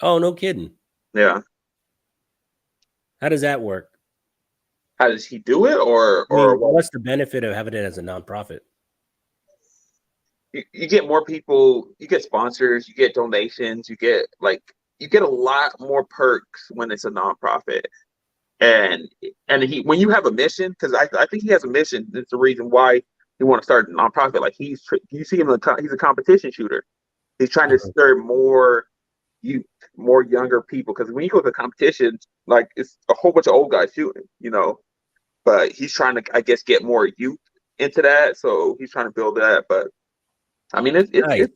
Oh, no kidding. Yeah. How does that work? How does he do it, or I mean, what? what's the benefit of having it as a nonprofit? You get more people, you get sponsors, you get donations, you get a lot more perks when it's a nonprofit. And he when you have a mission, because I think he has a mission. It's the reason why he want to start a nonprofit. Like you see him, he's a competition shooter. He's trying to Uh-huh. stir you more younger people because when you go to competitions, like it's a whole bunch of old guys shooting. But he's trying to, I guess, get more youth into that. So he's trying to build that. But I mean, Nice.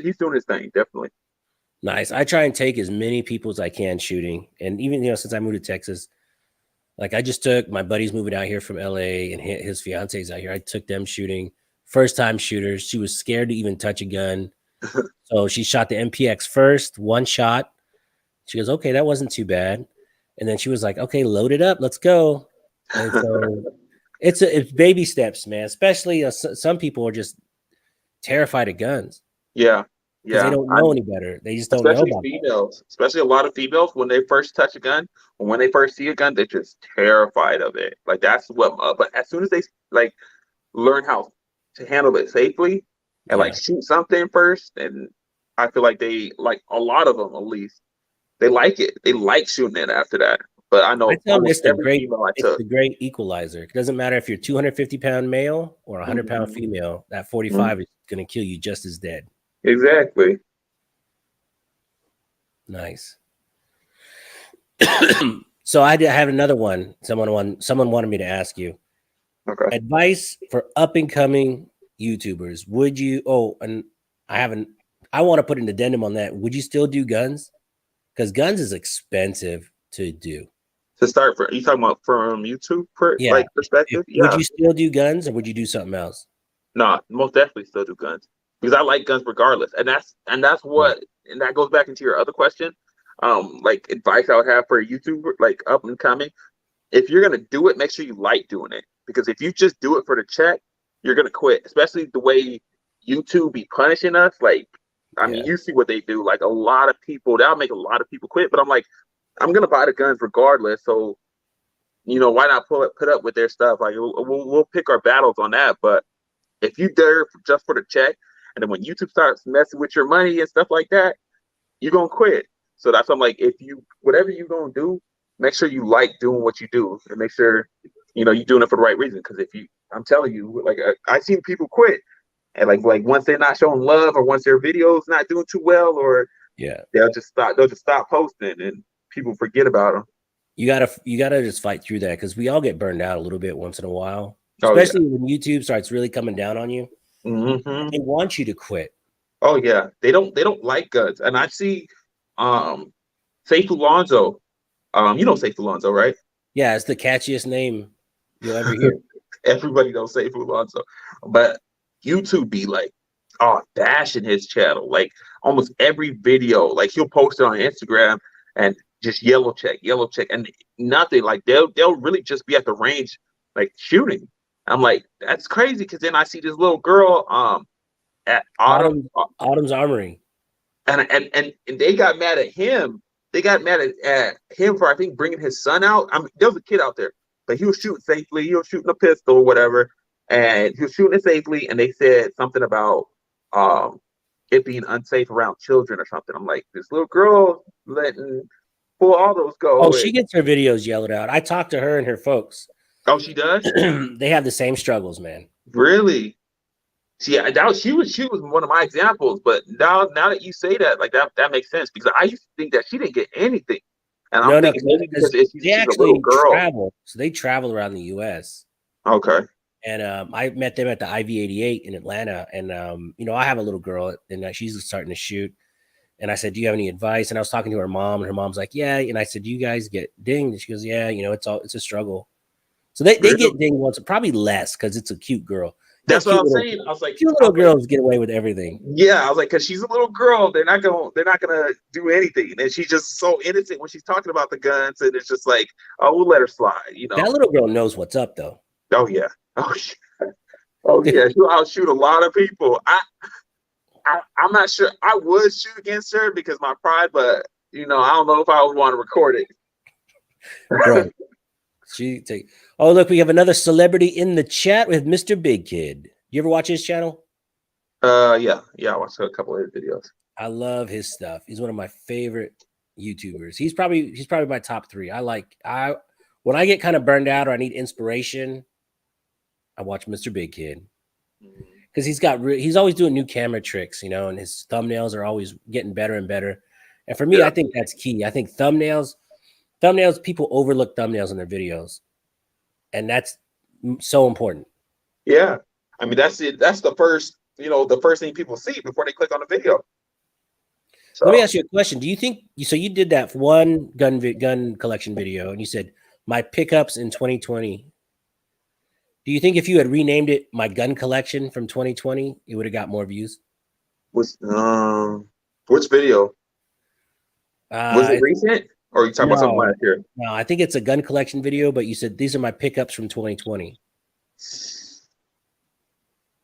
he's doing his thing definitely. Nice. I try and take as many people as I can shooting. And even, since I moved to Texas, like I just took my buddies moving out here from LA and his fiance's out here. I took them shooting, first time shooters. She was scared to even touch a gun. So she shot the MPX first, one shot. She goes, okay, that wasn't too bad. And then she was like, okay, load it up. Let's go. And so it's baby steps, man. Especially some people are just terrified of guns Yeah, because they yeah. don't know any better. They just don't know Especially about that. females, especially a lot of females when they first touch a gun or when they first see a gun, they're just terrified of it. Like that's what. But as soon as they like learn how to handle it safely and like Yeah. shoot something first, and I feel like they like a lot of them at least they like it. They like shooting it after that. But I I know tell them almost every female I it's took. the great equalizer. It doesn't matter if you're 250-pound male or a 100-pound Mhm. female. That Mhm. 45 is going to kill you just as dead. Exactly. Nice. So I did have another one. Someone wanted me to ask you Okay. advice for up and coming YouTubers, would you? Oh, and I haven't. I want to put an addendum on that. Would you still do guns? Because guns is expensive to do. To start, you talking about from YouTube Yeah. perspective? Would Yeah. you still do guns, or would you do something else? No, most definitely still do guns because I like guns regardless, and that's Yeah. what, and that goes back into your other question, like advice I would have for a YouTuber like up and coming. If you're gonna do it, make sure you like doing it, because if you just do it for the check, you're gonna quit. Especially the way YouTube be punishing us. Like, I mean, Yeah. you see what they do. Like a lot of people, that'll make a lot of people quit. But I'm like, I'm gonna buy the guns regardless. So why not put up with their stuff? Like we'll pick our battles on that. But if you dare just for the check, and then when YouTube starts messing with your money and stuff like that, you're gonna quit. So that's why I'm like, if you whatever you're gonna do, make sure you like doing what you do, and make sure you're doing it for the right reason. Because if you, I'm telling you, like I've seen people quit, and like once they're not showing love, or once their videos not doing too well, or Yeah. they'll just stop posting, and people forget about them. You gotta just fight through that, because we all get burned out a little bit once in a while, Oh yeah. especially when YouTube starts really coming down on you. Mm-hmm. They want you to quit. Oh yeah. They don't like guns, and I see, Safe Alonzo. You know Safe Alonzo, right? Yeah, it's the catchiest name you'll ever hear. Everybody knows Safe Alonzo, but YouTube be like, oh, bashing his channel. Like almost every video, like he'll post it on Instagram and just yellow check, and nothing. Like they'll really just be at the range, like shooting. I'm like, that's crazy. Because then I see this little girl, at Autumn, Autumn's Armory. and they got mad at him. They got mad at him for, I think, bringing his son out. I mean, there was a kid out there, but he was shooting safely. He was shooting a pistol or whatever, and he was shooting it safely. And they said something about it being unsafe around children or something. I'm like, this little girl letting full autos go. Oh, she gets her videos yelled out. I talked to her and her folks. Oh, she does? They have the same struggles, man. Really? She was one of my examples, but now that you say that, like that makes sense, because I used to think that she didn't get anything, and I'm thinking maybe because they she's actually a little girl. travel, so they travel around the U.S. Okay. And I met them at the IV-88 in Atlanta, and I have a little girl, and she's starting to shoot. And I said, "Do you have any advice?" And I was talking to her mom, and her mom's like, "Yeah." And I said, "Do you guys get dinged?" And she goes, "Yeah, it's a struggle." So they get dinged once, probably less, because it's a cute girl. That's what I'm saying. I was like, cute little girls get away with everything. Yeah, I was like, because she's a little girl, they're not gonna do anything, and she's just so innocent when she's talking about the guns, and it's just like, oh, we'll let her slide, That little girl knows what's up, though. Oh yeah, oh yeah, she'll outshoot a lot of people. I'm not sure I would shoot against her because my pride, but I don't know if I would want to record it. Bro, oh, look, we have another celebrity in the chat with Mr. Big Kid. You ever watch his channel? Yeah, I watched a couple of his videos. I love his stuff. He's one of my favorite YouTubers. He's probably my top 3. When I get kind of burned out or I need inspiration, I watch Mr. Big Kid, because he's always doing new camera tricks, and his thumbnails are always getting better and better. And for me, I think that's key. I think thumbnails, people overlook thumbnails in their videos, and that's so important. Yeah, I mean that's it. That's the first thing people see before they click on the video. So let me ask you a question. Do you think you did that one gun collection video, and you said my pickups in 2020? Do you think if you had renamed it "My Gun Collection" from 2020, it would have got more views? Which video? Was it recent, or are you talking about something last year? No, I think it's a gun collection video, but you said these are my pickups from 2020.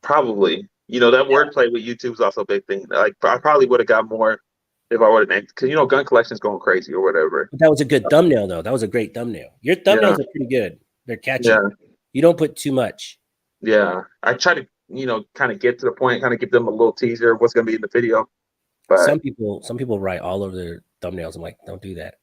Probably. That wordplay with YouTube is also a big thing. Like I probably would have got more if I would have named, because gun collection's going crazy or whatever. But that was a good thumbnail, though. That was a great thumbnail. Your thumbnails are pretty good. They're catchy. Yeah. You don't put too much. Yeah, I try to kind of get to the point, kind of give them a little teaser of what's going to be in the video. But some people write all over their thumbnails. I'm like, don't do that.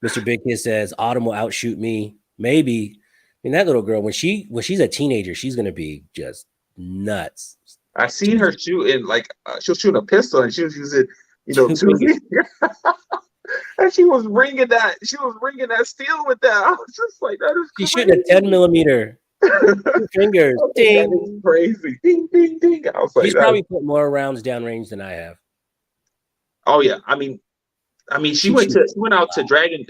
Mr. Big Kid says Autumn will outshoot me. Maybe. I mean, that little girl, when she's a teenager, she's gonna be just nuts. I seen her shooting, like she was shooting a pistol, and she was using and she was ringing that steel with that. I was just like, that is crazy. She's shooting a 10 millimeter. 2 fingers. I was like, that is Ding. crazy. Ding, ding, ding. I was like, She's probably put more rounds downrange than I have. oh yeah. She She shoots. she went out to Dragon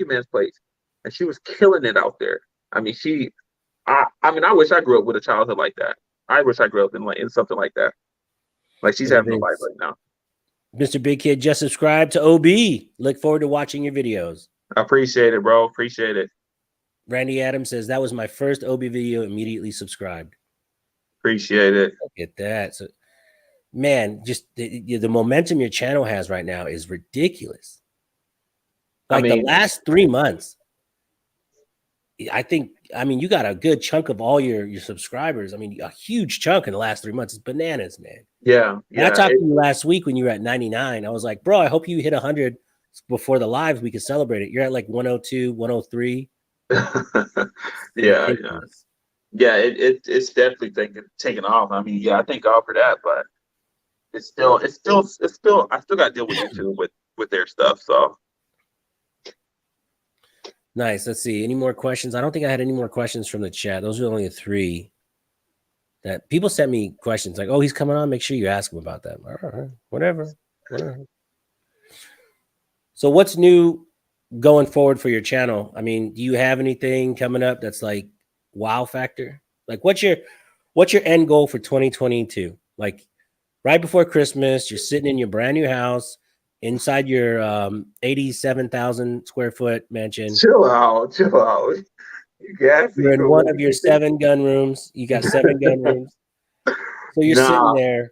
Man's place and she was killing it out there. I mean, I wish I grew up with a childhood like that. I wish I grew up in something like that. Like she's having a life right now. Mr. Big Kid just subscribed to OB. Look forward to watching your videos. I appreciate it, bro. Appreciate it. Randy Adams says that was my first OB video. Immediately subscribed. Appreciate it. Look at that. So, man, just the momentum your channel has right now is ridiculous. Like the last 3 months, you got a good chunk of all your subscribers. I mean, a huge chunk in the last 3 months. It's bananas, man. Yeah. I talked to you last week when you were at 99. I was like, bro, I hope you hit 100 before the live. We could celebrate it. You're at like 102, 103. Yeah. It's definitely taking off. I mean, yeah, I thank God for that, but I still got to deal with YouTube with their stuff. So nice. Let's see. Any more questions? I don't think I had any more questions from the chat. Those are only the 3 that people sent me questions like, oh, he's coming on. Make sure you ask him about that. All right, whatever. So what's new going forward for your channel? I mean, do you have anything coming up that's like wow factor? Like what's your end goal for 2022? Like right before Christmas, you're sitting in your brand new house inside your 87,000 square foot mansion. Chill out. You're in one of your 7 gun rooms. You got 7 gun rooms. So you're sitting there.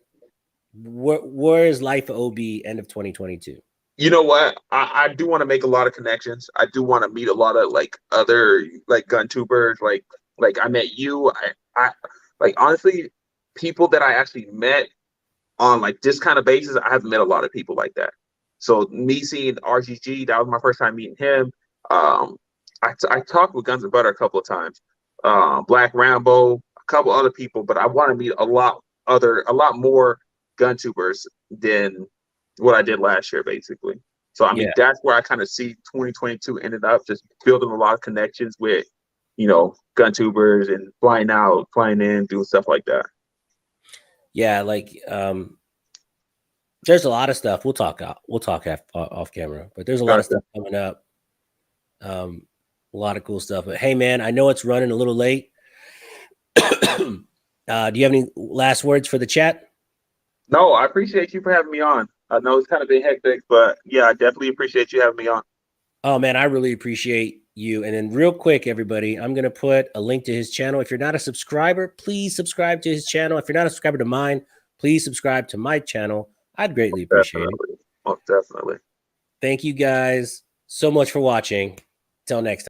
Where is life of OB end of 2022? You know what? I do want to make a lot of connections. I do want to meet a lot of like other like Guntubers. Like I met you. I like honestly, people that I actually met on like this kind of basis. I haven't met a lot of people like that. So me seeing RGG, that was my first time meeting him. I talked with Guns and Butter a couple of times. Black Rambo, a couple other people, but I want to meet a lot more Guntubers than what I did last year, basically. So I mean, that's where I kind of see 2022 ended up, just building a lot of connections with, Guntubers and flying out, flying in, doing stuff like that. Yeah, like there's a lot of stuff. We'll talk off camera, but there's a lot of stuff coming up. A lot of cool stuff. But hey, man, I know it's running a little late. Do you have any last words for the chat? No, I appreciate you for having me on. I know it's kind of been hectic, but yeah, I definitely appreciate you having me on. Oh man, I really appreciate you. And then real quick, everybody, I'm going to put a link to his channel. If you're not a subscriber, please subscribe to his channel. If you're not a subscriber to mine, please subscribe to my channel. I'd greatly appreciate it. Most definitely. Thank you guys so much for watching. Till next time.